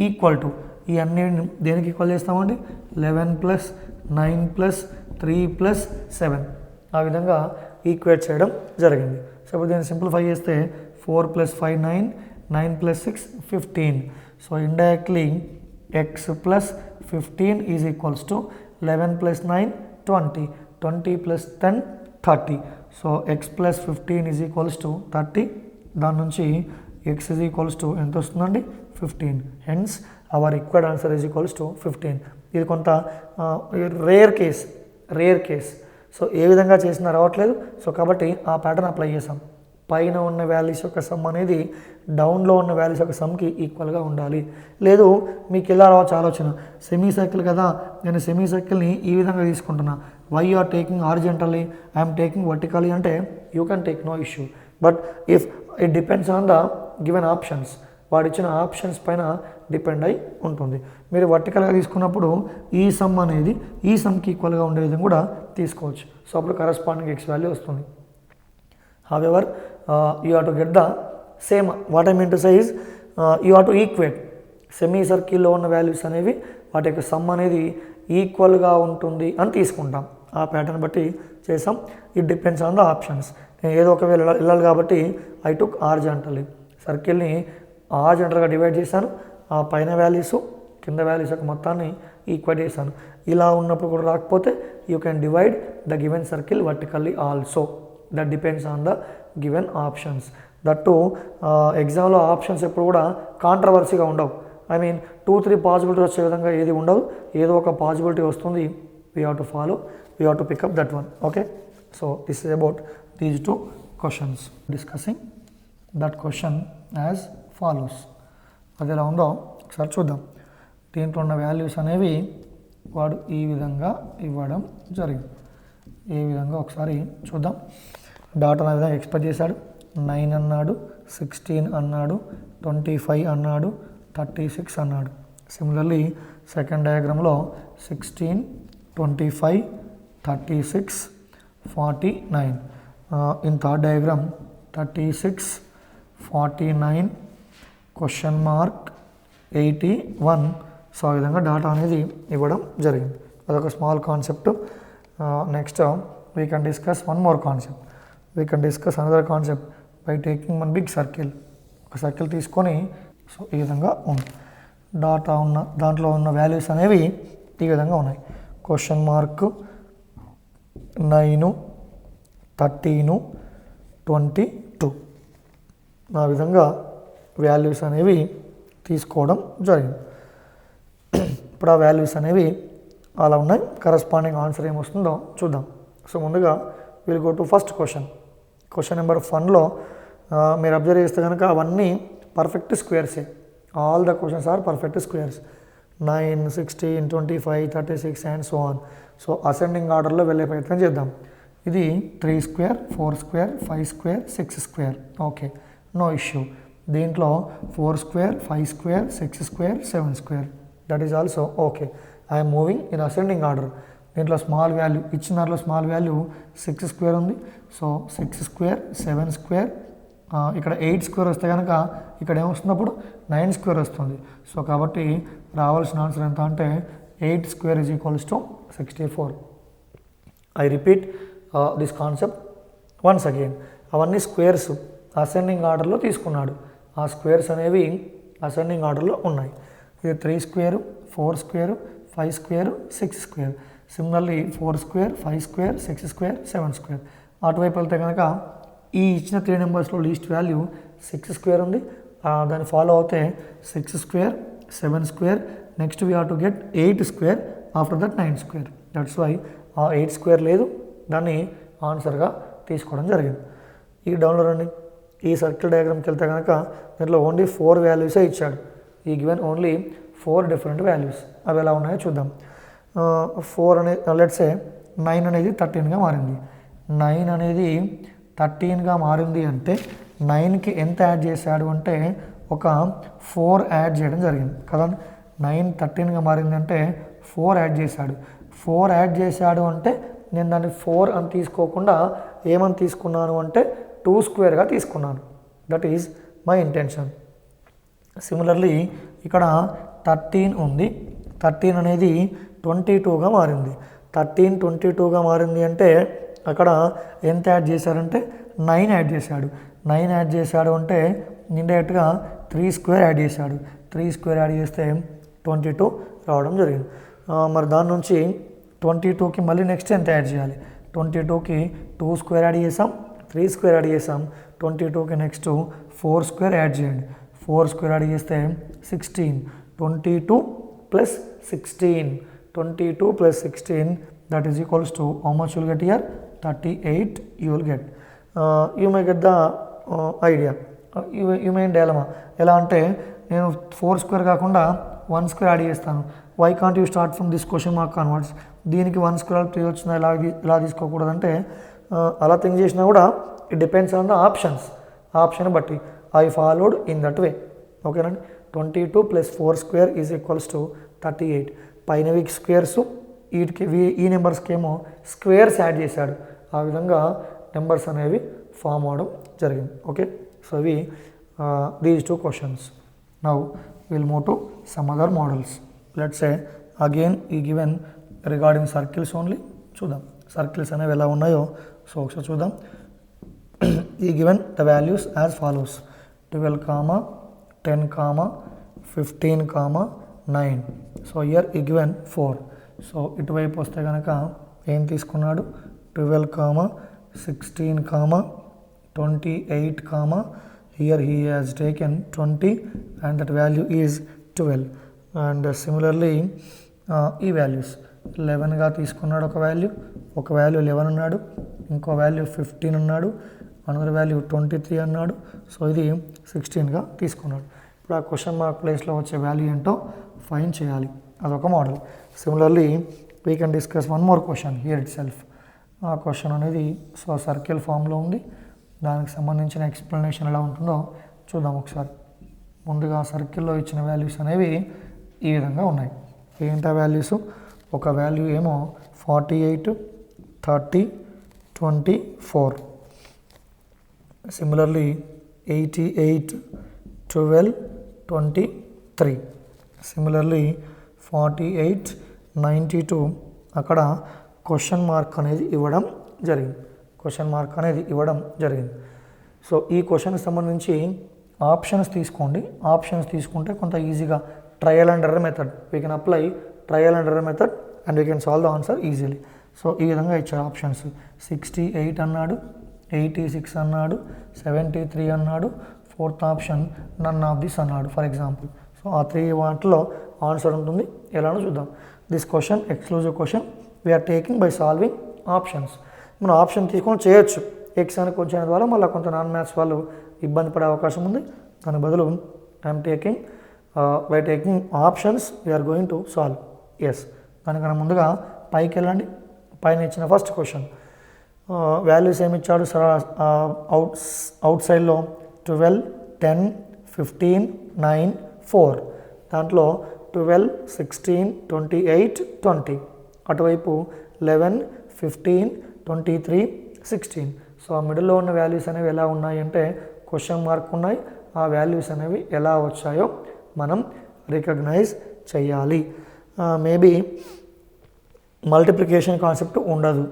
equal to ఈ అన్ని దేనికి ఈక్వల్ చేస్తామండి 11 ప్లస్ 9 ప్లస్ 3 ప్లస్ 7 ఆ విధంగా ఈక్వేట్ చేయడం జరిగింది. సో ఇప్పుడు దీన్ని సింప్లిఫై చేస్తే 4 plus 5 9 9 plus 6 15. So indirectly X plus 15 is equals to 11 plus 9 20 20 plus 10 30. So X plus 15 is equals to 30. దాని నుంచి ఎక్స్ ఈజ్ ఈక్వల్స్ టు ఎంత వస్తుందండి 15. Hence our required answer is equals to 15. ఇది కొంత రేర్ కేస్. సో ఏ విధంగా చేసినా రావట్లేదు. So కాబట్టి ఆ ప్యాటర్న్ అప్లై చేసాం. పైన ఉన్న వాల్యూస్ యొక్క సమ్ అనేది డౌన్లో ఉన్న వాల్యూస్ యొక్క సమ్కి ఈక్వల్గా ఉండాలి. లేదు మీకు ఎలా రావచ్చు ఆలోచన, సెమీ సర్కిల్ కదా, నేను సెమీ సర్కిల్ని ఈ విధంగా తీసుకుంటున్నా, why you are taking horizontally, I'm taking vertically అంటే you can take no issue. But if it depends on the given options, వాడు ఇచ్చిన ఆప్షన్స్ పైన డిపెండ్ అయి ఉంటుంది. మీరు వర్టికల్గా తీసుకున్నప్పుడు ఈ సమ్ అనేది ఈ సమ్కి ఈక్వల్గా ఉండే విధంగా కూడా తీసుకోవచ్చు. సో అప్పుడు కరస్పాండింగ్ ఎక్స్ వాల్యూ వస్తుంది. However you have to get the same, what I mean to say is you have to equate semi సర్కిల్లో ఉన్న వాల్యూస్ అనేవి వాటి యొక్క సమ్ అనేది ఈక్వల్గా ఉంటుంది అని తీసుకుంటాం. ఆ ప్యాటర్న్ బట్టి చేసాం. It depends on the options. నేను ఏదో ఒక వెళ్ళాలి కాబట్టి ఐ టుక్ హారిజాంటల్లీ, సర్కిల్ని హారిజాంటల్గా డివైడ్ చేశాను. ఆ పైన వాల్యూస్ కింద వాల్యూస్ యొక్క మొత్తాన్ని ఈక్వేట్ చేశాను. ఇలా ఉన్నప్పుడు కూడా రాకపోతే you can divide the given circle vertically also. That depends on the given options. That ఎగ్జామ్లో ఆప్షన్స్ ఎప్పుడు కూడా కాంట్రవర్సీగా ఉండవు. ఐ మీన్ 2-3 పాసిబిలిటీ వచ్చే విధంగా ఏది ఉండదు. ఏదో ఒక పాసిబిలిటీ వస్తుంది, we have to follow, we have to pick up that one. Okay, so this is about these 2 questions. Discussing that question as follows. అది ఎలా ఉందో ఒకసారి చూద్దాం. దీంట్లో ఉన్న వాల్యూస్ అనేవి వాడు ఈ విధంగా ఇవ్వడం జరిగింది. ఏ విధంగా ఒకసారి చూద్దాం. డాటా ఆ విధంగా ఎక్స్పెక్ట్ చేశాడు. 9 అన్నాడు, 16 అన్నాడు, 25 అన్నాడు, 36 అన్నాడు. సిమిలర్లీ సెకండ్ డయాగ్రామ్లో 16, 25, 36, 49. In third diagram 36, 49, question mark 81. So ఆ విధంగా డాటా అనేది ఇవ్వడం జరిగింది. అదొక small concept. Next we can discuss one more concept. We can discuss another concept by taking one big circle. ఒక సర్కిల్ తీసుకొని సో ఈ విధంగా ఉంది. డాటా ఉన్న దాంట్లో ఉన్న వాల్యూస్ అనేవి ఈ విధంగా ఉన్నాయి. Question mark 9, 13, 22. ఆ విధంగా వాల్యూస్ అనేవి తీసుకోవడం జరిగింది. ఇప్పుడు ఆ వాల్యూస్ అనేవి అలా ఉన్నాయి. కరస్పాండింగ్ ఆన్సర్ ఏమొస్తుందో చూద్దాం. సో ముందుగా will go to first question. Question number 1లో మీరు అబ్జర్వ్ చేస్తే కనుక అవన్నీ పర్ఫెక్ట్ స్క్వేర్సే. All the questions are perfect squares. 9, 16, 25, 36 and so on. So ascending ఆర్డర్లో వెళ్ళే ప్రయత్నం చేద్దాం. ఇది 3 square, 4 square, 5 square, 6 square. Okay, no issue. దీంట్లో 4 square, 5 square, 6 square, 7 square. That is also okay. I'm moving in ascending order. దీంట్లో small value ఇచ్చిన దాంట్లో small value 6 square ఉంది. సో 6 స్క్వేర్, 7 స్క్వేర్, ఇక్కడ 8 స్క్వేర్ వస్తే కనుక ఇక్కడ ఏమొస్తున్నప్పుడు 9 స్క్వేర్ వస్తుంది. సో కాబట్టి రావాల్సిన ఆన్సర్ ఎంత అంటే 8 square is equals to 64. I repeat this concept once again. అవన్నీ స్క్వేర్స్ అసెండింగ్ ఆర్డర్లో తీసుకున్నాడు. ఆ స్క్వేర్స్ అనేవి అసెండింగ్ ఆర్డర్లో ఉన్నాయి. ఇది 3 square, 4 square, 5 square, 6 square. Similarly 4 square, 5 square, 6 square, 7 square. అటువైపు వెళ్తే కనుక ఈ ఇచ్చిన 3 నెంబర్స్లో లీస్ట్ వాల్యూ 6 స్క్వేర్ ఉంది. దాన్ని ఫాలో అవుతే 6 square, 7 square, next we have to get 8 square, after that 9 square. That's why ఆ 8 స్క్వేర్ లేదు, దాన్ని ఆన్సర్గా తీసుకోవడం జరిగింది. ఈ డౌన్లో రండి. ఈ సర్కిల్ డయాగ్రామ్కి వెళ్తే కనుక దీంట్లో ఓన్లీ 4 వాల్యూసే ఇచ్చాడు. ఈ గివెన్ ఓన్లీ 4 డిఫరెంట్ వాల్యూస్. అవి ఎలా ఉన్నాయో చూద్దాం. 4 అనేది లెట్స్ సే 9 అనేది 13గా మారింది. 9 అనేది 13గా మారింది అంటే 9కి ఎంత యాడ్ చేశాడు అంటే ఒక 4 యాడ్ చేయడం జరిగింది కదా. 9 13గా మారింది అంటే 4 యాడ్ చేశాడు. 4 యాడ్ చేశాడు అంటే నేను దాన్ని 4 అని తీసుకోకుండా ఏమని తీసుకున్నాను అంటే 2 స్క్వేర్గా తీసుకున్నాను. That is my intention. Similarly ఇక్కడ 13 ఉంది. 13 అనేది 22గా మారింది. 13 22గా మారింది అంటే అక్కడ ఎంత యాడ్ చేశారంటే 9 యాడ్ చేశాడు. 9 యాడ్ చేశాడు అంటే ఇండైరెక్ట్గా 3 స్క్వేర్ యాడ్ చేశాడు. 3 స్క్వేర్ యాడ్ చేస్తే 22 రావడం జరిగింది. మరి దాని నుంచి 22కి మళ్ళీ నెక్స్ట్ ఎంత యాడ్ చేయాలి? 22కి 2 స్క్వేర్ యాడ్ చేసాం, 3 స్క్వేర్ యాడ్ చేసాం. 22కి నెక్స్ట్ 4 స్క్వేర్ యాడ్ చేయండి. 4 స్క్వేర్ యాడ్ చేస్తే 16. 22 plus 16. 22 plus 16 that is equals to how much you will get here? 38 you will get. You may get the idea. You may dilemma. ఎలా అంటే నేను 4 square కాకుండా 1 square add చేస్తాను. Why can't you start from this question mark converts? దీనికి 1 square 3 వచ్చినా ఇలా తీసుకోకూడదంటే అలా think చేసినా కూడా it depends on the options. Option బట్టి I followed in that way. ఓకేనండి. 22 plus 4 square is equals to 38. పైనవి స్క్వేర్స్, వీటికి ఈ నెంబర్స్కి ఏమో స్క్వేర్స్ యాడ్ చేశాడు. ఆ విధంగా నెంబర్స్ అనేవి ఫామ్ అవడం జరిగింది. ఓకే, సో ఇవి these 2 questions. Now will move to some other models. Let's say again ఈ గివెన్ రిగార్డింగ్ సర్కిల్స్ ఓన్లీ. చూద్దాం సర్కిల్స్ అనేవి ఎలా ఉన్నాయో. సో ఒకసారి చూద్దాం. ఈ given the values as follows: 12, 10, 15, 9. So year ఈ గివెన్ 4. సో ఇటువైపు వస్తే కనుక ఏం తీసుకున్నాడు? 12, 16, 28, here he has taken 20 and that value is 12. And similarly ఈ వాల్యూస్ 11గా తీసుకున్నాడు. ఒక వాల్యూ 11 అన్నాడు, ఇంకో వాల్యూ 15 అన్నాడు, అనదర్ వాల్యూ 23 అన్నాడు. సో ఇది 16గా తీసుకున్నాడు. ఇప్పుడు ఆ క్వశ్చన్ మార్క్ ప్లేస్లో వచ్చే వాల్యూ ఏంటో ఫైండ్ చేయాలి. అదొక model. Similarly we can discuss one more question here it self. ఆ క్వశ్చన్ అనేది సో సర్కిల్ ఫామ్లో ఉంది. దానికి సంబంధించిన ఎక్స్ప్లెనేషన్ ఎలా ఉంటుందో చూద్దాం ఒకసారి. ముందుగా సర్కిల్లో ఇచ్చిన వాల్యూస్ అనేవి ఈ విధంగా ఉన్నాయి. ఏంటా వాల్యూస్? ఒక వాల్యూ ఏమో 48, 30, 24. సిమిలర్లీ 88, 12, 23. సిమిలర్లీ 48, 92 అక్కడ క్వశ్చన్ మార్క్ అనేది ఇవ్వడం జరిగింది. సో ఈ క్వశ్చన్కి సంబంధించి ఆప్షన్స్ తీసుకోండి. ఆప్షన్స్ తీసుకుంటే కొంత ఈజీగా trial and error method we can apply trial and error method and we can solve the answer easily. So ఈ విధంగా ఇచ్చారు ఆప్షన్స్. 68 అన్నాడు, 86 అన్నాడు, 73 అన్నాడు, 4th option none of this అన్నాడు ఫర్ ఎగ్జాంపుల్. సో ఆ 3 వాటిలో ఆన్సర్ ఉంటుంది. ఎలానో చూద్దాం. This question exclusive question we are taking by solving options. మనం ఆప్షన్ తీసుకొని చేయొచ్చు. ఎక్స్ అని కొంచెం ద్వారా మళ్ళీ కొంత నాన్ మ్యాథ్స్ వాళ్ళు ఇబ్బంది పడే అవకాశం ఉంది. దాని బదులు I'm taking by taking options we are going to solve. Yes, దానికన్నా ముందుగా పైకి వెళ్ళండి. పైన ఇచ్చిన ఫస్ట్ క్వశ్చన్ వాల్యూస్ ఏమి ఇచ్చాడు? అవుట్ సైడ్లో 12, 10, 15, 9, 4. దాంట్లో 12, 16, 28, 20. అటువైపు 11, 15, 23, 16. సో ఆ మిడిల్లో ఉన్న వాల్యూస్ అనేవి ఎలా ఉన్నాయి అంటే క్వశ్చన్ మార్క్ ఉన్నాయి. ఆ వాల్యూస్ అనేవి ఎలా వచ్చాయో మనం రికగ్నైజ్ చేయాలి. మేబీ మల్టిప్లికేషన్ కాన్సెప్ట్ ఉండదు,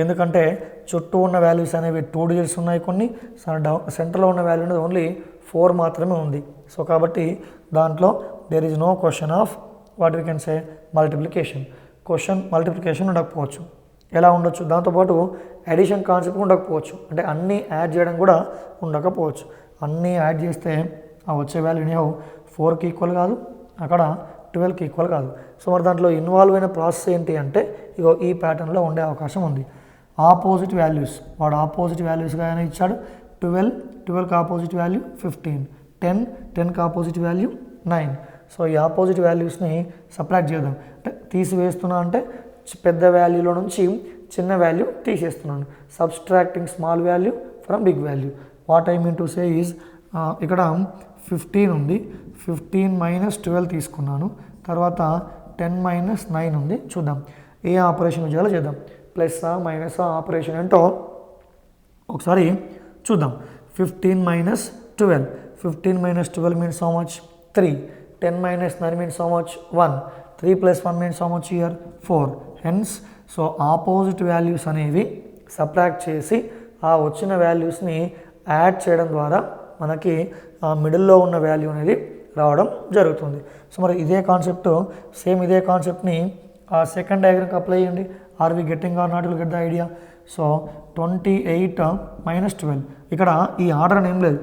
ఎందుకంటే చుట్టూ ఉన్న వాల్యూస్ అనేవి 2 డిజిట్స్ ఉన్నాయి. కొన్ని సెంటర్లో ఉన్న వాల్యూ అనేది ఓన్లీ 4 మాత్రమే ఉంది. సో కాబట్టి దాంట్లో there is no question of what we can say multiplication. Question multiplication ఉండకపోవచ్చు. ఎలా ఉండొచ్చు? దాంతోపాటు అడిషన్ కాన్సెప్ట్ ఉండకపోవచ్చు. అంటే అన్నీ యాడ్ చేయడం కూడా ఉండకపోవచ్చు. అన్నీ యాడ్ చేస్తే ఆ వచ్చే వాల్యూ 4కి ఈక్వల్ కాదు, అక్కడ 12కి ఈక్వల్ కాదు. సో మరి దాంట్లో ఇన్వాల్వ్ అయిన ప్రాసెస్ ఏంటి అంటే ఇగో ఈ ప్యాటర్న్లో ఉండే అవకాశం ఉంది. ఆపోజిట్ వాల్యూస్, వాడు ఆపోజిట్ వాల్యూస్గా అయినా ఇచ్చాడు. 12కి ఆపోజిట్ వాల్యూ 15, 10కి ఆపోజిట్ వాల్యూ 9. సో ఈ ఆపోజిట్ వాల్యూస్ని సబ్ట్రాక్ట్ చేద్దాం. అంటే తీసివేస్తున్నా అంటే పెద్ద వాల్యూలో నుంచి చిన్న వాల్యూ తీసేస్తున్నాను. Subtracting small value from big value. What I mean to say is ఇక్కడ 15 ఉంది, 15 మైనస్ 12 తీసుకున్నాను, తర్వాత 10 మైనస్ 9 ఉంది. చూద్దాం ఏ ఆపరేషన్ చేయాలో చేద్దాం. ప్లస్ మైనస్ ఆపరేషన్ ఏంటో ఒకసారి చూద్దాం. 15 minus 12, 15 minus 12 means how much 3, 10 minus 9 means how much 1, 3 plus 1 means how much here 4. Hence so opposite values అనేవి సబ్ట్రాక్ట్ చేసి ఆ వచ్చిన వాల్యూస్ని యాడ్ చేయడం ద్వారా మనకి ఆ మిడిల్లో ఉన్న వాల్యూ అనేది రావడం జరుగుతుంది. సో మరి ఇదే కాన్సెప్ట్, సేమ్ ఇదే కాన్సెప్ట్ని ఆ సెకండ్ డయాగ్రామ్కి అప్లై చేయండి. Are we getting or not, will get the idea. So 28 minus 12, ఇక్కడ ఈ ఆర్డర్ అని ఏం లేదు.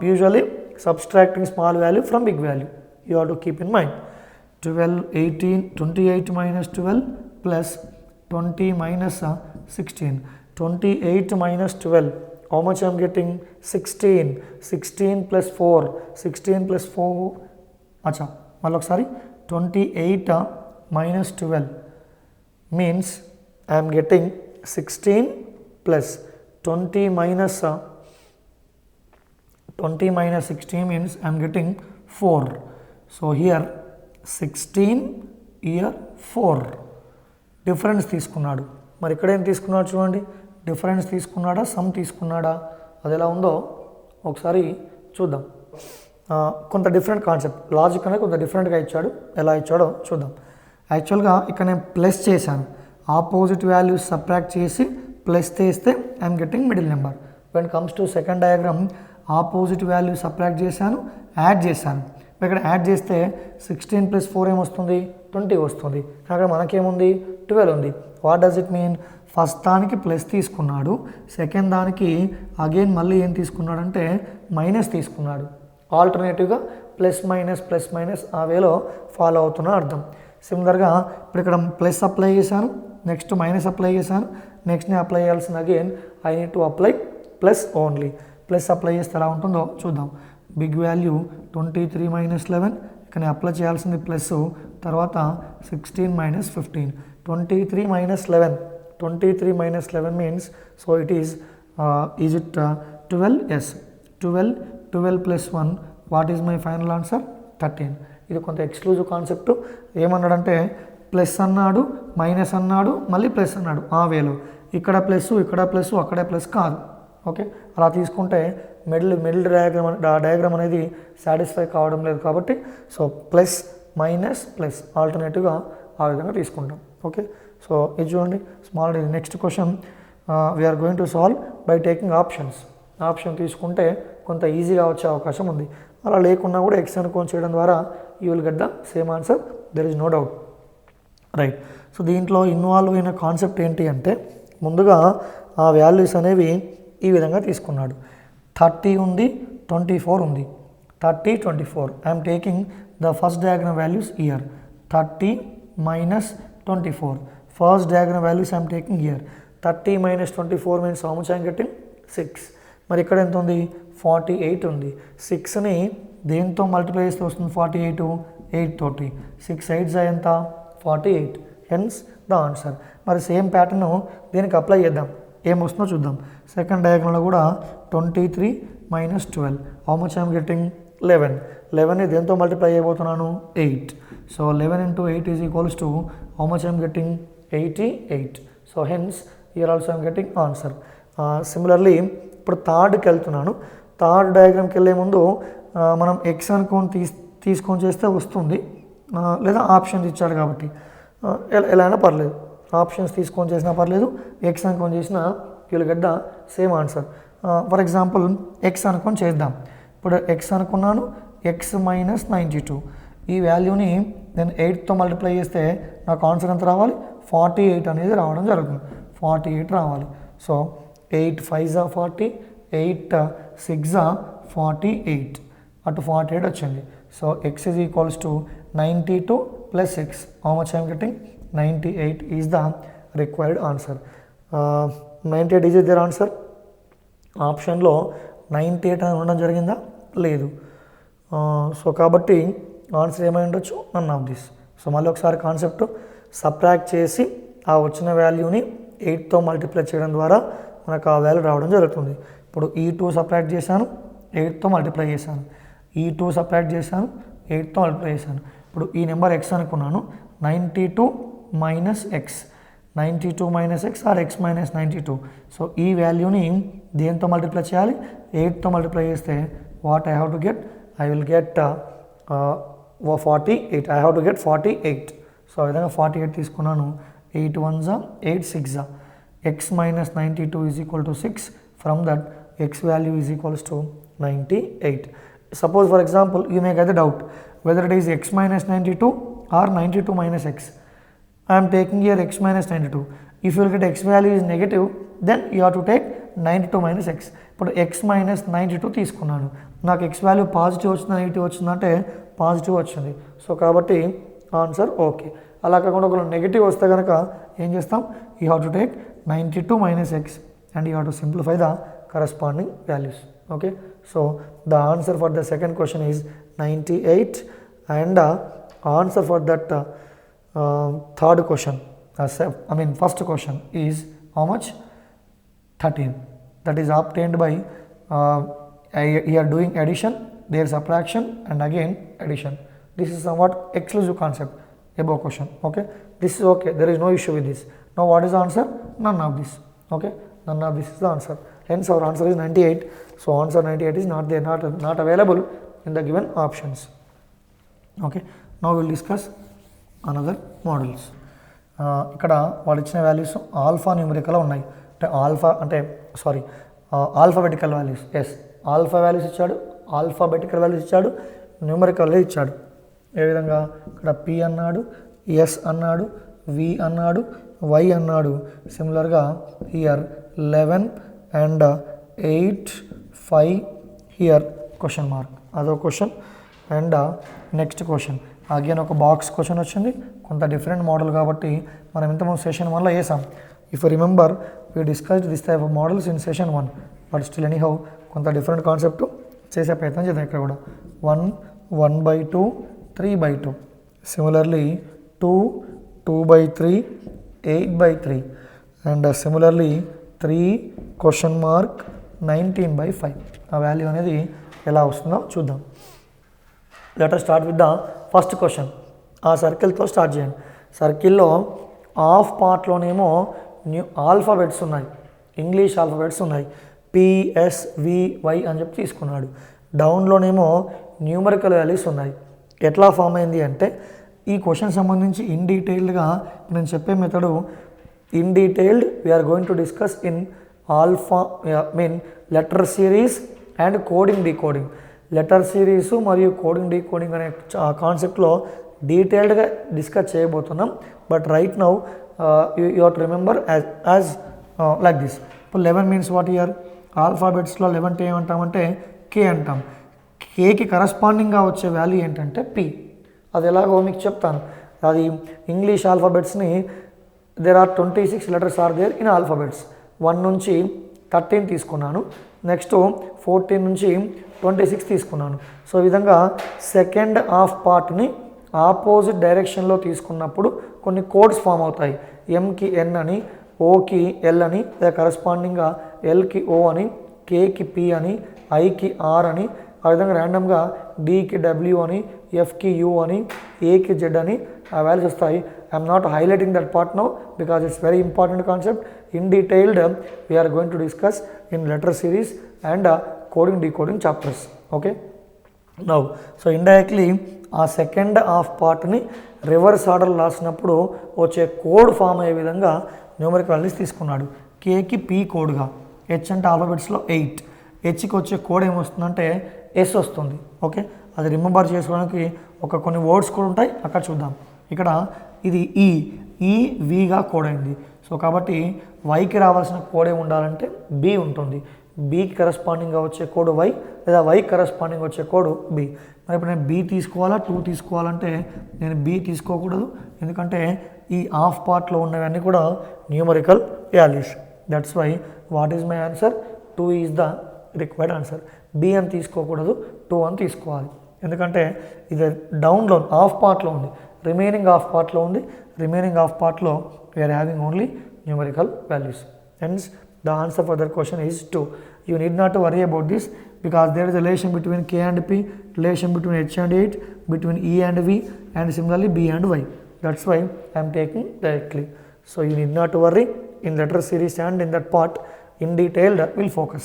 Usually subtracting small value from big value, you have to keep in mind. 28 minus 12 plus 20 minus 16, 28 minus 12, how much I am getting? 16, 16 plus 4, 16 plus 4, acha, మళ్ళీ ఒకసారి 28 minus 12 means I am getting 16 plus 20 minus 16 means I am getting 4. So here 16, here 4. Difference తీసుకున్నాడు. మరి ఇక్కడ ఏం తీసుకున్నాడు చూడండి, difference తీసుకున్నాడా, some తీసుకున్నాడా, అది ఎలా ఉందో ఒకసారి చూద్దాం. కొంత డిఫరెంట్ కాన్సెప్ట్, లాజిక్ అనేది కొంత డిఫరెంట్గా ఇచ్చాడు. ఎలా ఇచ్చాడో చూద్దాం. యాక్చువల్గా ఇక్కడ నేను ప్లస్ చేశాను, ఆపోజిట్ వాల్యూస్ సబ్ట్రాక్ట్ చేసి ప్లస్ చేస్తే I'm getting middle number. When comes to second diagram, opposite value subtract చేశాను, యాడ్ చేశాను. ఇక్కడ యాడ్ చేస్తే 16 ప్లస్ 4 ఏమొస్తుంది, 20 వస్తుంది. అక్కడ మనకేముంది, 12 ఉంది. What does it mean? First దానికి ప్లస్ తీసుకున్నాడు, సెకండ్ దానికి అగైన్ మళ్ళీ ఏం తీసుకున్నాడంటే మైనస్ తీసుకున్నాడు. ఆల్టర్నేటివ్గా ప్లస్ మైనస్ ఆ వేలో ఫాలో అవుతున్నా అర్థం. సిమిలర్గా ఇప్పుడు ఇక్కడ ప్లస్ అప్లై చేశాను, నెక్స్ట్ మైనస్ అప్లై చేశాను, నెక్స్ట్ నేను అప్లై చేయాల్సిన again I need to apply plus only. Plus apply చేస్తే ఎలా ఉంటుందో చూద్దాం. బిగ్ వాల్యూ 23 మైనస్ 11, ఇక్కడ నేను అప్లై చేయాల్సింది ప్లస్, తర్వాత 16 minus 15, 23 minus 11, 23 minus 11 means, so it is it 12? Yes, 12 plus 1, what is my final answer? 13. ఇది కొంత ఎక్స్క్లూజివ్ కాన్సెప్ట్. ఏమన్నాడంటే ప్లస్ అన్నాడు, మైనస్ అన్నాడు, మళ్ళీ ప్లస్ అన్నాడు. ఆ వేలో ఇక్కడ ప్లస్, ఇక్కడ ప్లస్, అక్కడే ప్లస్ కాదు. ఓకే, అలా తీసుకుంటే మిడిల్ డయాగ్రామ్ అనేది సాటిస్ఫై కావడం లేదు. కాబట్టి సో ప్లస్ మైనస్ ప్లస్ ఆల్టర్నేటివ్గా ఆ విధంగా తీసుకుంటాం. ఓకే, సో ఇది చూడండి small. Next question we are going to solve by taking options. Option తీసుకుంటే కొంత ఈజీగా వచ్చే అవకాశం ఉంది. అలా లేకున్నా కూడా ఎక్స్ అనుకోని చేయడం ద్వారా you will get the same answer, there is no doubt. Right, so దీంట్లో ఇన్వాల్వ్ అయిన కాన్సెప్ట్ ఏంటి అంటే, ముందుగా ఆ వాల్యూస్ అనేవి ఈ విధంగా తీసుకున్నాడు. 30 ఉంది, 24 ఉంది. 30, 24. I'm taking the first diagram values year. 30 minus 24. First diagram values I am taking here. 30 minus 24 means how much I am getting? 6. మరి ఇక్కడ ఎంత ఉంది? 48 ఉంది. 6ని దేంతో మల్టిప్లై చేస్తే వస్తుంది 48? 8 తోటి. 6 8s ఎంత? 48. Hence the answer. మరి సేమ్ ప్యాటర్న్ దీనికి అప్లై చేద్దాం, ఏమొస్తుందో చూద్దాం. సెకండ్ డయాగ్రామ్లో కూడా 23 minus 12, how much I'm getting? 11. 11ని దేంతో మల్టిప్లై చేయబోతున్నాను? 8. So 11 into 8 is equals to how much I am getting? 88. So hence here also I am getting answer. Similarly ఇప్పుడు థర్డ్కి వెళ్తున్నాను. Third డయాగ్రామ్కి వెళ్ళే ముందు మనం ఎక్స్ అనుకొని తీసుకొని చేస్తే వస్తుంది, లేదా ఆప్షన్స్ ఇచ్చాడు కాబట్టి ఎలా అయినా పర్లేదు. ఆప్షన్స్ తీసుకొని చేసినా పర్లేదు, ఎక్స్ అనుకొని చేసినా you will get the same answer. For example X అనుకొని చేద్దాం. ఇప్పుడు ఎక్స్ అనుకున్నాను, ఎక్స్ మైనస్ 92. ఈ వాల్యూని నేను 8తో మల్టిప్లై చేస్తే నాకు ఆన్సర్ ఎంత రావాలి? 48 అనేది రావడం జరుగుతుంది. 48 రావాలి. సో 8 5s 40, 8 6s 48, అటు 48 వచ్చింది. So X is equals to 92 plus X. How much I'm getting? 98 is the required answer. 98 is their answer. ఆప్షన్లో 98 అని ఉండడం జరిగిందా? లేదు. సో కాబట్టి ఆన్సర్ ఏమై ఉండొచ్చు? నన్ ఆఫ్ దిస్. సో మళ్ళీ ఒకసారి కాన్సెప్ట్, సబ్ట్రాక్ట్ చేసి ఆ వచ్చిన వాల్యూని 8తో మల్టిప్లై చేయడం ద్వారా మనకు ఆ వాల్యూ రావడం జరుగుతుంది. ఇప్పుడు ఈ 2 సబ్ట్రాక్ట్ చేశాను, 8తో మల్టిప్లై చేశాను, ఈ 2 సబ్ట్రాక్ట్ చేశాను, 8తో మల్టిప్లై చేశాను. ఇప్పుడు ఈ నెంబర్ x అనుకున్నాను, 92 minus X, 92 minus X or X minus 92. So ఈ వాల్యూని దేంతో మల్టిప్లై చేయాలి, 8తో మల్టిప్లై చేస్తే what I have to get, I will get 48. I have to get 48. So ఆ విధంగా 48 తీసుకున్నాను. 8 1s 8 6 X minus 92 is equal to 6. From that X value is equals to 98. Suppose for example you may get the doubt whether it is x minus 92 or 92 minus x. I am taking here x minus 92. If you will get x value is negative, then you have to take 92 minus x. ఇప్పుడు x minus 92 తీసుకున్నాను, నాకు x value positive వచ్చిందా negative వచ్చిందంటే positive వచ్చింది. So కాబట్టి answer okay. అలా కాకుండా ఒకవేళ నెగిటివ్ వస్తే కనుక ఏం చేస్తాం, you have to take 92 minus x and you have to simplify the corresponding values. Okay, so the answer for the second question is 98 and answer for that third question, first question is how much, 13. That is obtained by here doing addition, there subtraction and again addition. This is somewhat exclusive concept above question. Okay, this is okay, there is no issue with this. Now what is the answer, none of this. Okay, none of this is the answer, hence our answer is 98. So answer 98 is not there, not available in the given options. Okay, now we will discuss another models. ఇక్కడ వాళ్ళు ఇచ్చిన values alpha numerical ఉన్నాయి, అంటే alpha అంటే sorry alphabetical values. Yes, alpha values ఇచ్చాడు, alphabetical values ఇచ్చాడు, numerical values ఇచ్చాడు. ఏ విధంగా ఇక్కడ పి అన్నాడు, ఎస్ అన్నాడు, వి అన్నాడు, వై అన్నాడు. సిమిలర్గా here 11 and 8 5 here question mark, అదో question. And next question again ఒక బాక్స్ క్వశ్చన్ వచ్చింది, కొంత డిఫరెంట్ మోడల్ కాబట్టి మనం ఇంతకుముందు సెషన్ 1లో వేసాం. If you remember we discussed this type of models in session 1, but still anyhow కొంత డిఫరెంట్ కాన్సెప్ట్ చేసే ప్రయత్నం చేద్దాం. ఇక్కడ కూడా 1 1/2 3/2, similarly 2 2/3 8/3 and similarly 3 question mark 19/5. ఆ వాల్యూ అనేది ఎలా వస్తుందో చూద్దాం. Let us start with the first question. ఆ సర్కిల్తో స్టార్ట్ చేయండి. సర్కిల్లో హాఫ్ పార్ట్లోనేమో ఆల్ఫాబెట్స్ ఉన్నాయి, ఇంగ్లీష్ ఆల్ఫాబెట్స్ ఉన్నాయి, PSVY అని చెప్పి తీసుకున్నాడు. డౌన్లోనేమో న్యూమరికల్ వాల్యూస్ ఉన్నాయి. ఎట్లా ఫామ్ అయింది అంటే ఈ క్వశ్చన్ సంబంధించి ఇన్ డీటెయిల్డ్గా నేను చెప్పే method in detailed we are going to discuss in letter series and coding decoding. Letter series మరియు కోడింగ్ డీకోడింగ్ అనే కాన్సెప్ట్లో డీటెయిల్డ్గా డిస్కస్ చేయబోతున్నాం. But right now you have to remember as like this. ఇప్పుడు 11 మీన్స్ వాట్ ఇయర్, ఆల్ఫాబెట్స్లో 11 ఏమంటామంటే కే అంటాం. కేకి కరస్పాండింగ్గా వచ్చే వాల్యూ ఏంటంటే పి. అది ఎలాగో మీకు చెప్తాను. అది ఇంగ్లీష్ ఆల్ఫాబెట్స్ని there are 26 letters are there in alphabets. 1 నుంచి 13 తీసుకున్నాను, నెక్స్ట్ 14 నుంచి 26 తీసుకున్నాను. సో ఈ విధంగా సెకండ్ హాఫ్ పార్ట్ని ఆపోజిట్ డైరెక్షన్లో తీసుకున్నప్పుడు కొన్ని కోడ్స్ ఫామ్ అవుతాయి. ఎంకి ఎన్ అని, ఓకి ఎల్ అని, లేదా కరస్పాండింగ్గా ఎల్కి ఓ అని, కేకి పి అని, ఐకి ఆర్ అని, ఆ విధంగా ర్యాండమ్గా డికి డబ్ల్యూ అని, ఎఫ్కి యూ అని, ఏకి జెడ్ అని ఆ వాల్యూస్ వస్తాయి. I'm not highlighting that part now because it's very important concept. In detailed we are going to discuss in letter series and coding decoding chapters. Okay, now so indirectly ఆ second half పార్ట్ని reverse order రాసినప్పుడు వచ్చే code form అయ్యే విధంగా numerical values తీసుకున్నాడు. కేకి P కోడ్గా, H అంటే ఆల్ఫాబెట్స్లో 8, హెచ్కి వచ్చే code ఏమొస్తుందంటే ఎస్ వస్తుంది. ఓకే, అది రిమెంబర్ చేసుకోవడానికి కొన్ని వర్డ్స్ కూడా ఉంటాయి, అక్కడ చూద్దాం. ఇక్కడ ఇది ఈ విగా కోడ్ అయింది. సో కాబట్టి వైకి రావాల్సిన కోడ్ ఏమి ఉండాలంటే బి ఉంటుంది. బీకి కరస్పాండింగ్గా వచ్చే కోడ్ వై, లేదా వైకి కరస్పాండింగ్ వచ్చే కోడ్ బి. మరి ఇప్పుడు నేను బి తీసుకోవాలా 2 తీసుకోవాలంటే నేను బి తీసుకోకూడదు, ఎందుకంటే ఈ హాఫ్ పార్ట్లో ఉన్నవన్నీ కూడా numerical values. That's why what is my answer, 2 is the required answer. B అని తీసుకోకూడదు, 2 అని తీసుకోవాలి. ఎందుకంటే ఇది డౌన్లో హాఫ్ పార్ట్లో ఉంది, రిమైనింగ్ హాఫ్ పార్ట్లో ఉంది. రిమైనింగ్ హాఫ్ పార్ట్లో we're having only numerical values. Hence, the answer for that question is 2. You need not to worry about this because there is a relation between K and P, relation between H and 8, between E and V, and similarly B and Y. That's why I am taking directly. So you need not to worry. In letter series and in that part, in detail we'll focus.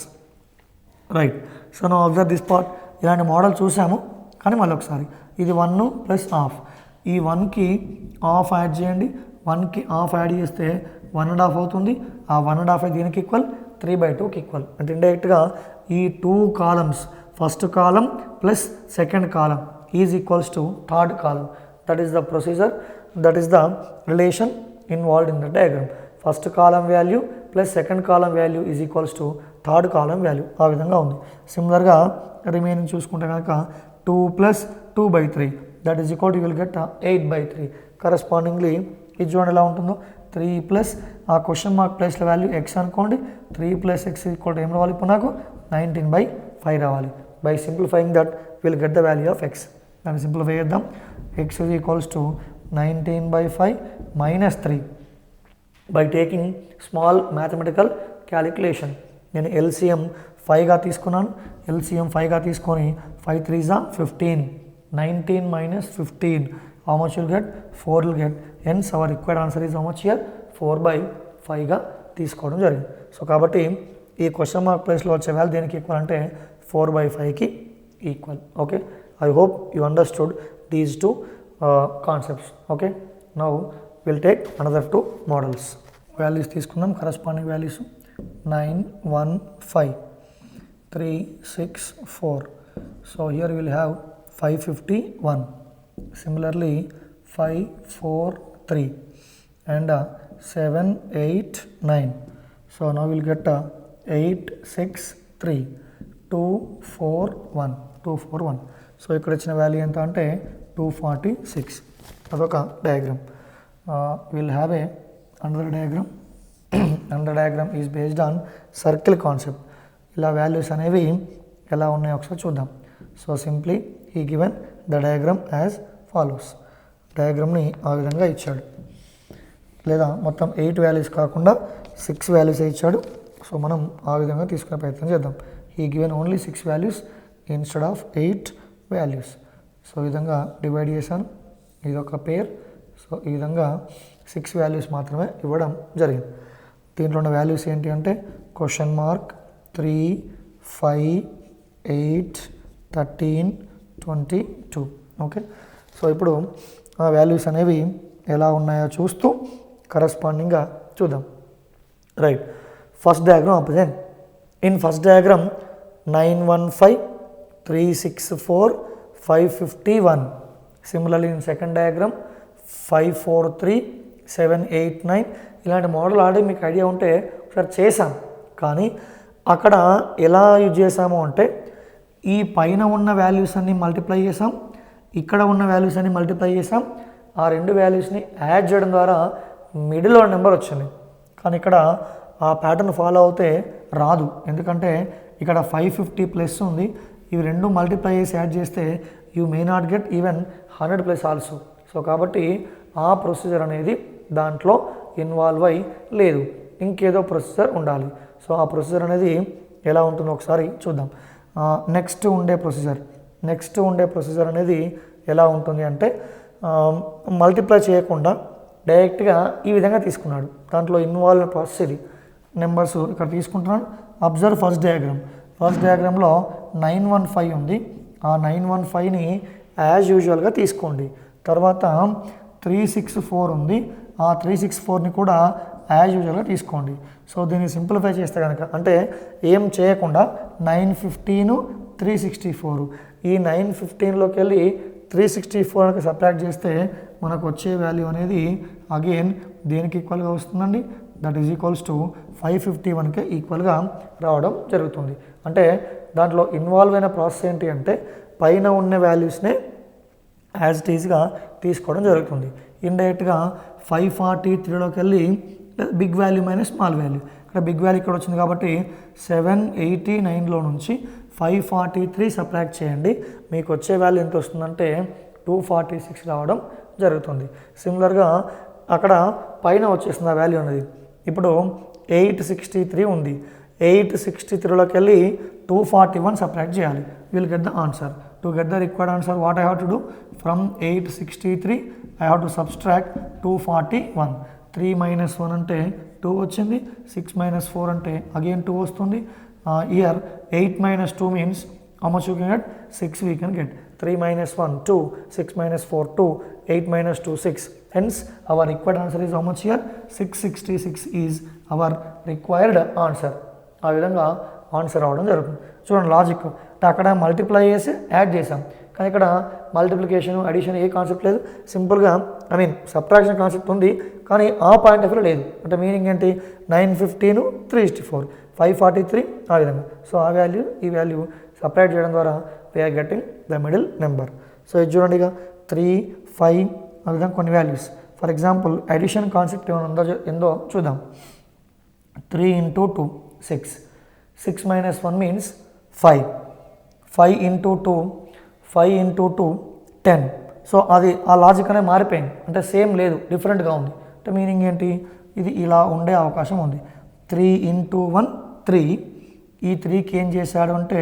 Right. So now observe this part. ఇలాంటి model చూసాము కానీ మళ్ళీ ఒకసారి ఇది 1 plus half, ఈ 1కి half add చేయండి, 1కి హాఫ్ యాడ్ చేస్తే 1.5 అవుతుంది. ఆ 1.5 దీనికి ఈక్వల్ 3/2కి ఈక్వల్. అంటే ఇండైరెక్ట్గా ఈ 2 columns, first column plus second column is equals to third column. That is the procedure, that is the relation involved in the diagram. First column value plus second column value is equals to third column value. ఆ విధంగా ఉంది. సిమిలర్గా remaining చూసుకుంటే కనుక 2 plus 2/3 that is equal to you will get 8/3. కరస్పాండింగ్లీ ఇది చూడండి ఎలా ఉంటుందో, 3 ప్లస్ ఆ క్వశ్చన్ మార్క్ ప్లేస్లో వాల్యూ ఎక్స్ అనుకోండి, 3 ప్లస్ ఎక్స్ ఈక్వల్ టు ఏం రావాలి ఇప్పుడు నాకు 19/5 రావాలి. By simplifying that will get the value of X. దాన్ని సింప్లిఫై చేద్దాం. X is equals to 19/5 minus 3. By taking small mathematical calculation నేను ఎల్సిఎం 5గా తీసుకున్నాను. ఎల్సిఎం 5గా తీసుకొని 5 3s are 15. 19 minus 15. How much you'll get? 4 will get. Hence our required answer is how much here? 4/5గా తీసుకోవడం జరిగింది. So కాబట్టి ఈ question mark ప్లేస్లో వచ్చే value దేనికి ఈక్వల్ అంటే 4/5కి equal. Okay, I hope you understood these 2 concepts. Okay, now will take another 2 models. Values తీసుకుందాం, corresponding values. 9 1 5 3 6 4. So here we will have 551. Similarly 5 4 3 and 7 8 9. So now we will get 8 6 3 2 4 1 2 4 1. So ఇక్కడ వచ్చిన value ఎంత అంటే 246. అదొక diagram. Will have a another diagram. Another diagram is based on circle concept. ఇలా values అనేవి ఎలా ఉన్నాయో ఒకసారి చూద్దాం. సో సింప్లీ ఈ given the diagram as follows. డయాగ్రామ్ని ఆ విధంగా ఇచ్చాడు, లేదా మొత్తం 8 వాల్యూస్ కాకుండా 6 వాల్యూస్ ఇచ్చాడు. సో మనం ఆ విధంగా తీసుకునే ప్రయత్నం చేద్దాం. ఈ given only 6 values instead of 8 values. So ఈ విధంగా డివైడ్ చేశాను, ఇదొక పేర్. సో ఈ విధంగా 6 వాల్యూస్ మాత్రమే ఇవ్వడం జరిగింది. దీంట్లో ఉన్న వాల్యూస్ ఏంటి అంటే క్వశ్చన్ మార్క్ 3 5 8 13 22. ఓకే, సో ఇప్పుడు ఆ వాల్యూస్ అనేవి ఎలా ఉన్నాయో చూస్తూ కరస్పాండింగ్గా చూద్దాం. Right, first diagram opposite. In first diagram 915 364 551. Similarly in second diagram 543 789. ఇలాంటి మోడల్ ఆల్రెడీ మీకు ఐడియా ఉంటే ఒకసారి చేశాం, కానీ అక్కడ ఎలా యూజ్ చేసాము అంటే ఈ పైన ఉన్న వాల్యూస్ అన్ని మల్టిప్లై చేసాం, ఇక్కడ ఉన్న వాల్యూస్ అన్ని మల్టిప్లై చేసాం. ఆ 2 వాల్యూస్ని యాడ్ చేయడం ద్వారా మిడిల్లో నెంబర్ వచ్చింది. కానీ ఇక్కడ ఆ ప్యాటర్న్ ఫాలో అవుతే రాదు, ఎందుకంటే ఇక్కడ 550 ప్లస్ ఉంది. ఇవి 2 మల్టిప్లై చేసి యాడ్ చేస్తే you may not get even 100 plus also. So కాబట్టి ఆ ప్రొసీజర్ అనేది దాంట్లో ఇన్వాల్వ్ అయి లేదు, ఇంకేదో ప్రొసీజర్ ఉండాలి. సో ఆ ప్రొసీజర్ అనేది ఎలా ఉంటుందో ఒకసారి చూద్దాం. నెక్స్ట్ ఉండే ప్రొసీజర్ అనేది ఎలా ఉంటుంది అంటే మల్టిప్లై చేయకుండా డైరెక్ట్గా ఈ విధంగా తీసుకున్నాడు. దాంట్లో ఇన్వాల్వ్ ప్రాసెస్ ఇది. నెంబర్స్ ఇక్కడ తీసుకుంటున్నాను. అబ్జర్వ్ ఫస్ట్ డయాగ్రామ్లో 915 ఉంది. ఆ 915ని యాజ్ యూజువల్గా తీసుకోండి. తర్వాత 364 ఉంది. ఆ 364ని కూడా యాజ్ యూజువల్గా తీసుకోండి. సో దీన్ని సింప్లిఫై చేస్తే కనుక, అంటే ఏం చేయకుండా 915 364, ఈ 915లోకి వెళ్ళి 364కి సబ్ట్రాక్ట్ చేస్తే మనకు వచ్చే వాల్యూ అనేది అగైన్ దేనికి ఈక్వల్గా వస్తుందండి, దట్ ఈజ్ ఈక్వల్స్ టు 551కి ఈక్వల్గా రావడం జరుగుతుంది. అంటే దాంట్లో ఇన్వాల్వ్ అయిన ప్రాసెస్ ఏంటి అంటే పైన ఉన్న వాల్యూస్నే యాజ్ ఇట్ ఈజ్గా తీసుకోవడం జరుగుతుంది. ఇండైరెక్ట్గా 543లోకి వెళ్ళి big value minus small value, ఇక్కడ బిగ్ వాల్యూ ఇక్కడ వచ్చింది కాబట్టి 789లో నుంచి 543 సబ్ట్రాక్ట్ చేయండి. మీకు వచ్చే వాల్యూ ఎంత వస్తుందంటే 246 రావడం జరుగుతుంది. సిమిలర్గా అక్కడ పైన వచ్చేసింది ఆ వాల్యూ అనేది ఇప్పుడు 863 ఉంది. 863లోకి వెళ్ళి 241 సబ్ట్రాక్ట్ చేయాలి. Will get the answer. To get the required answer what I have to do? From 863 I have to subtract 241. 3 - 1 అంటే 2 వచ్చింది. 6 - 4 అంటే అగైన్ 2 వస్తుంది. Here 8 - 2 means how much you can get? 6 we can get. 3 - 1 2, 6 - 4 2, 8 - 2 6. Hence our required answer is how much here? 666 is our required answer. ఆ విధంగా answer అవడం జరుగుతుంది. చూడండి logic. అక్కడ మల్టిప్లై చేసి యాడ్ చేసాం, కానీ ఇక్కడ మల్టిప్లికేషన్ అడిషన్ ఏ కాన్సెప్ట్ లేదు. సింపుల్గా సబ్ట్రాక్షన్ కాన్సెప్ట్ ఉంది, కానీ ఆ పాయింట్ ఆఫ్ వ్యూ లేదు. అంటే మీనింగ్ ఏంటి? 915 364 543 ఆ విధంగా. సో ఆ వాల్యూ ఈ వాల్యూ సపరేట్ చేయడం ద్వారా we are getting the middle number. So ఇది చూడండి, ఇక 3 5 ఆ విధంగా కొన్ని values. For example addition concept ఏమైనా ఎందో చూద్దాం. 3 × 2 6, 6 - 1 means 5, 5 × 2 5 × 2 10. సో అది ఆ లాజిక్ అనేది మారిపోయింది, అంటే సేమ్ లేదు, డిఫరెంట్గా ఉంది. అంటే మీనింగ్ ఏంటి? ఇది ఇలా ఉండే అవకాశం ఉంది. 3 × 1 3, ఈ 3కి ఏం చేశాడు అంటే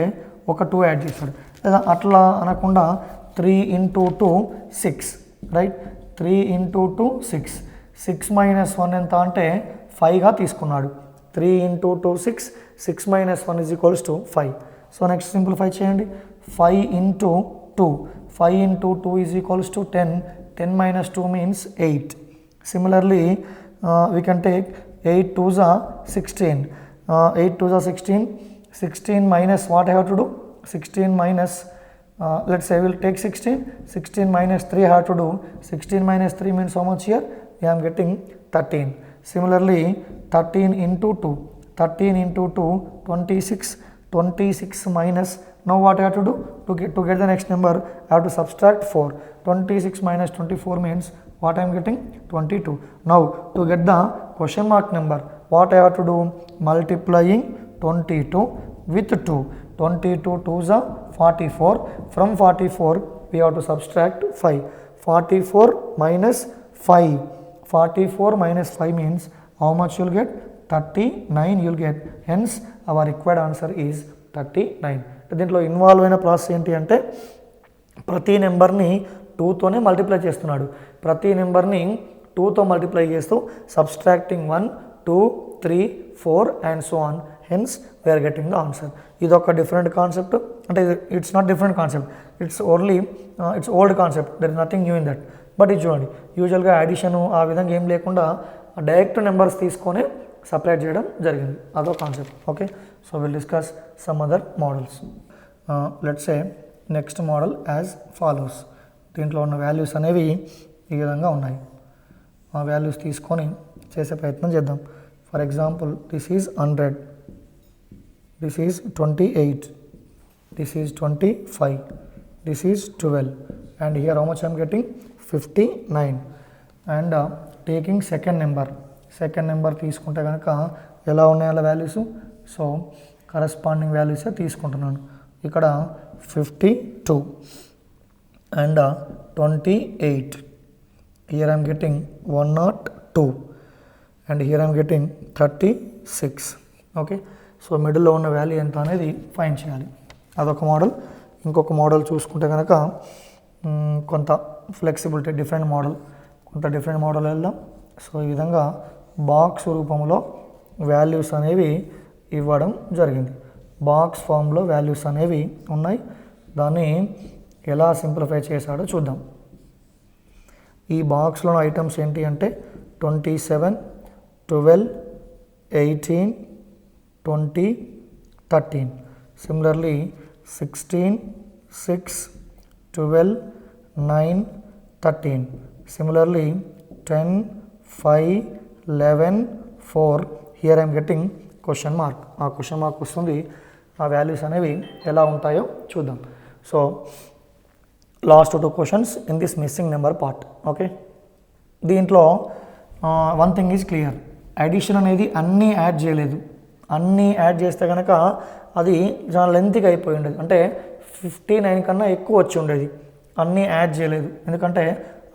ఒక 2 యాడ్ చేశాడు. లేదా అట్లా అనకుండా 3 × 2 6, రైట్? 3 × 2 6, 6 - 1 ఎంత అంటే 5గా తీసుకున్నాడు. 3 × 2 6, 6 - 1 is equals to 5. So next simplify చేయండి. 5 × 2, 5 × 2 is equals to 10, 10 - 2 means 8. Similarly, we can take 8 2s are 16, 8 2s are 16, 16 minus what I have to do? 16 minus, let's say we'll take 16, 16 minus 3 I have to do. 16 minus 3 means how much here? I am getting 13. Similarly, 13 × 2, 13 × 2 26, 26 minus, now what I have to do? To get the next number, I have to subtract 4. 26 minus 24 means what I am getting? 22. Now to get the question mark number, what I have to do? Multiplying 22 with 2. 22 2s are 44. From 44 we have to subtract 5. 44 minus 5. 44 minus 5 means how much you'll get? 39 you'll get. Hence our required answer is 39. దీంట్లో involve అయిన process ఏంటి అంటే ప్రతి నెంబర్ని 2తోనే multiply చేస్తున్నాడు. ప్రతి నెంబర్ని 2తో మల్టిప్లై చేస్తూ subtracting 1 2 3 4 and so on. Hence we're getting the answer. ఇది ఒక డిఫరెంట్ కాన్సెప్ట్, అంటే it's not different concept, it's old concept. There is nothing new in that. But ఇది చూడండి, యూజువల్గా అడిషను ఆ విధంగా ఏం లేకుండా డైరెక్ట్ నెంబర్స్ తీసుకొని సపరేట్ చేయడం జరిగింది. అదో concept. Okay, so will discuss some other models. Let's say next model as follows. దీంట్లో ఉన్న వాల్యూస్ అనేవి ఈ విధంగా ఉన్నాయి. ఆ వాల్యూస్ తీసుకొని చేసే ప్రయత్నం చేద్దాం. For example this is 100, this is 28, this is 25, this is 12, and here how much I am getting? 59. and taking second number తీసుకుంటే కనుక ఎలా ఉన్నాయి అలా వాల్యూస్? సో కరస్పాండింగ్ వాల్యూస్ తీసుకుంటున్నాను. ఇక్కడ 52 and 28. Here I am getting 102 and here I am getting 36. Okay, so మిడిల్లో ఉన్న value ఎంత అనేది ఫైండ్ చేయాలి. అదొక మోడల్. ఇంకొక మోడల్ చూసుకుంటే కనుక కొంత ఫ్లెక్సిబిలిటీ, డిఫరెంట్ మోడల్ వెళ్దాం. సో ఈ విధంగా బాక్స్ రూపంలో వాల్యూస్ అనేవి ఇవ్వడం జరిగింది. బాక్స్ ఫామ్లో వాల్యూస్ అనేవి ఉన్నాయి. దాన్ని ఎలా సింప్లిఫై చేశాడో చూద్దాం. ఈ బాక్స్లో ఐటమ్స్ ఏంటి అంటే 27, 12, 18, 20, 13. Similarly 16, 6, 12, 9, 13. Similarly 10, 5, 11, 4. Here I'm getting question mark. ఆ క్వశ్చన్ మార్క్ వస్తుంది. ఆ వాల్యూస్ అనేవి ఎలా ఉంటాయో చూద్దాం. So last 2 questions in this missing number part. Okay, దీంట్లో one thing is clear. Addition అనేది అన్నీ యాడ్ చేయలేదు. అన్నీ యాడ్ చేస్తే కనుక అది చాలా లెంత్గా అయిపోయి ఉండేది, అంటే 59 కన్నా ఎక్కువ వచ్చి ఉండేది. అన్నీ యాడ్ చేయలేదు ఎందుకంటే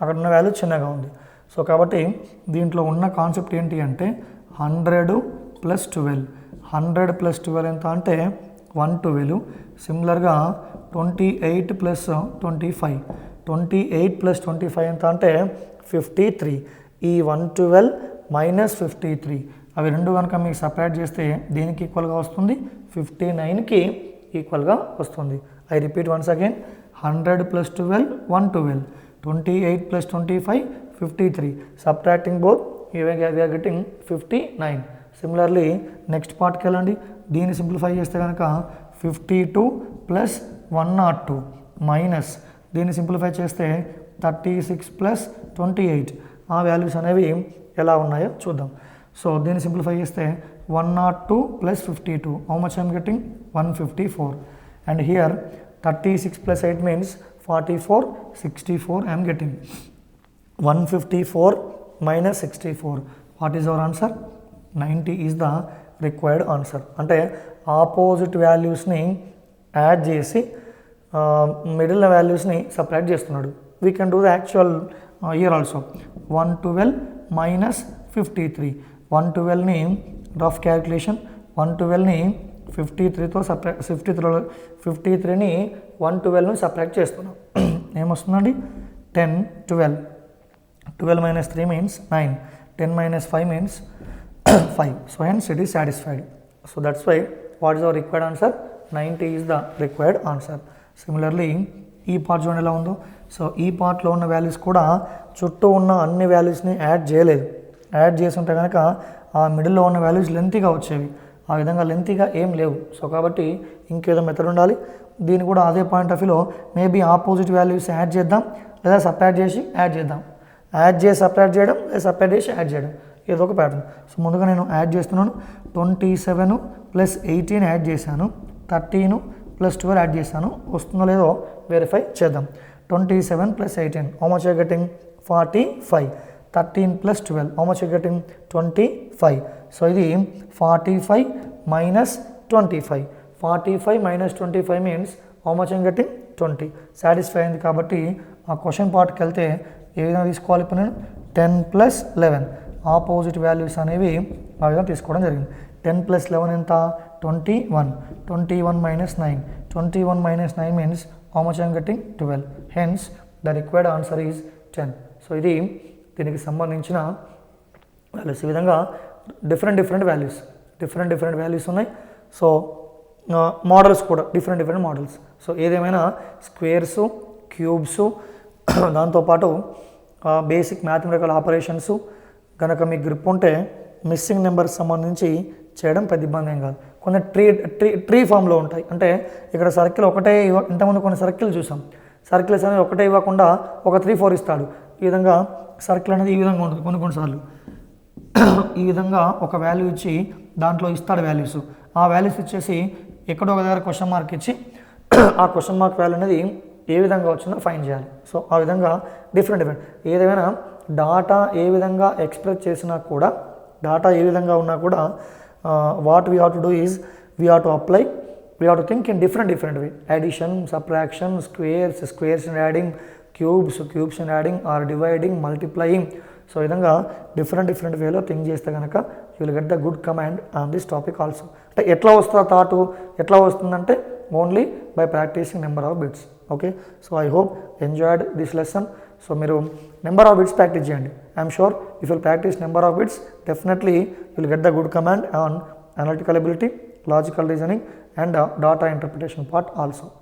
అక్కడ ఉన్న వాల్యూ చిన్నగా ఉంది. సో కాబట్టి దీంట్లో ఉన్న కాన్సెప్ట్ ఏంటి అంటే 100 ప్లస్ 12, 100 ప్లస్ 12 ఎంత అంటే 112. సిమిలర్గా 28 ప్లస్ 25, 28 ప్లస్ 25 ఎంత అంటే 53. ఈ 112 మైనస్ 53 అవి రెండు కనుక మీకు సపరేట్ చేస్తే దేనికి ఈక్వల్గా వస్తుంది? 59కి ఈక్వల్గా వస్తుంది. I repeat once again, 100 plus 12 112, 28 plus 25 53. Subtracting both we are getting 59. Similarly next పార్ట్కి వెళ్ళండి. దీన్ని సింప్లిఫై చేస్తే కనుక 52 ప్లస్ 102 మైనస్ దీన్ని సింప్లిఫై చేస్తే 36 ప్లస్ 28. ఆ వాల్యూస్ అనేవి ఎలా ఉన్నాయో చూద్దాం. సో దీన్ని సింప్లిఫై చేస్తే 102 plus 52, how much I'm getting? 154. And here 36 plus 8 means 44, 64 I am getting. 154 minus 64. What is our answer? 90 is the required answer. అంటే ఆపోజిట్ వాల్యూస్ని యాడ్ చేసి మిడిల్ వాల్యూస్ని సపరేట్ చేస్తున్నాడు. We can do the actual year also. 112 minus 53. 112ని rough calculation, 112ని 53తో separate, 53ని 112ని సపరేట్ చేస్తున్నాం. ఏమొస్తుందండి? 10, 12. 12 minus 3 means 9. 10 minus 5 means 5. So hence it is satisfied. So that's why what is our required answer? 90 is the required answer. Similarly, ఈ part చూడండి ఎలా ఉందో. సో ఈ పార్ట్లో ఉన్న వాల్యూస్ కూడా చుట్టూ ఉన్న అన్ని వాల్యూస్ని యాడ్ చేయలేదు. యాడ్ చేసి ఉంటే కనుక ఆ మిడిల్లో ఉన్న వాల్యూస్ లెంతీగా వచ్చేవి. ఆ విధంగా లెంతీగా ఏం లేవు. సో కాబట్టి ఇంకేదో మెథడ్ ఉండాలి. దీన్ని కూడా అదే పాయింట్ ఆఫ్ వ్యూలో మేబీ ఆపోజిట్ వాల్యూస్ యాడ్ చేద్దాం, లేదా సపరేట్ చేసి యాడ్ చేద్దాం. యాడ్ చేసి సపరేట్ చేయడం, లేదా సపరేట్ చేసి యాడ్ చేయడం, ఏదో ఒక ప్యాటర్న్. సో ముందుగా నేను యాడ్ చేస్తున్నాను. 27 ప్లస్ 18 యాడ్ చేశాను, 13 ప్లస్ 12 యాడ్ చేశాను. వస్తుందో లేదో వెరిఫై చేద్దాం. 27 plus 18, how much are getting? 45. 13 plus 12, how much are getting? 25. So ఇది 45 minus 25. 45 minus 25 means how much are getting? 20. Satisfy అయింది కాబట్టి ఆ క్వశ్చన్ పార్ట్కి వెళ్తే ఏ విధంగా తీసుకోవాలి? ఇప్పుడు నేను 10 ప్లస్ 11 ఆపోజిట్ వాల్యూస్ అనేవి ఆ విధంగా తీసుకోవడం జరిగింది. 10 ప్లస్ 11 ఎంత? 21. 21 minus 9, 21 minus 9 means how much I'm getting? 12. Hence the required answer is 10. So ఇది దీనికి సంబంధించిన వాల్యూస్. ఈ విధంగా డిఫరెంట్ వాల్యూస్ ఉన్నాయి. సో మోడల్స్ కూడా డిఫరెంట్ మోడల్స్. సో ఏదేమైనా స్క్వేర్సు, క్యూబ్స్, దాంతోపాటు బేసిక్ మ్యాథమెటికల్ ఆపరేషన్స్ కనుక మీకు గ్రిప్ ఉంటే మిస్సింగ్ నెంబర్స్ సంబంధించి చేయడం పెద్ద ఇబ్బంది ఏం కాదు. కొన్ని ట్రీ ఫామ్లో ఉంటాయి. అంటే ఇక్కడ సర్కిల్ ఒకటే ఇంతకుముందు కొన్ని సర్కిల్ చూసాం. సర్కిల్స్ అనేది ఒకటే ఇవ్వకుండా ఒక 3, 4 ఇస్తాడు. ఈ విధంగా సర్కిల్ అనేది ఈ విధంగా ఉంటుంది. కొన్నిసార్లు ఈ విధంగా ఒక వాల్యూ ఇచ్చి దాంట్లో ఇస్తాడు వాల్యూస్. ఆ వాల్యూస్ ఇచ్చేసి ఎక్కడో ఒక దగ్గర క్వశ్చన్ మార్క్ ఇచ్చి ఆ క్వశ్చన్ మార్క్ వాల్యూ అనేది ఏ విధంగా వచ్చిందో ఫైండ్ చేయాలి. సో ఆ విధంగా డిఫరెంట్ ఏదైనా డాటా ఏ విధంగా ఎక్స్ప్రెస్ చేసినా కూడా, డాటా ఏ విధంగా ఉన్నా కూడా what we have to do is we have to apply, we have to think in different way. Addition, subtraction, squares and adding, cubes and adding, or dividing, multiplying. So ఈ విధంగా different వేలో think చేస్తే కనుక you will get the good command on this topic also. అంటే ఎట్లా వస్తుందో thought ఎట్లా వస్తుందంటే only by practicing number of bits. Okay, so I hope enjoyed this lesson. So మీరు నెంబర్ ఆఫ్ బిట్స్ ప్రాక్టీస్ చేయండి. I'm sure if will practice number of bits definitely you will get the good command on analytical ability, logical reasoning and data interpretation part also.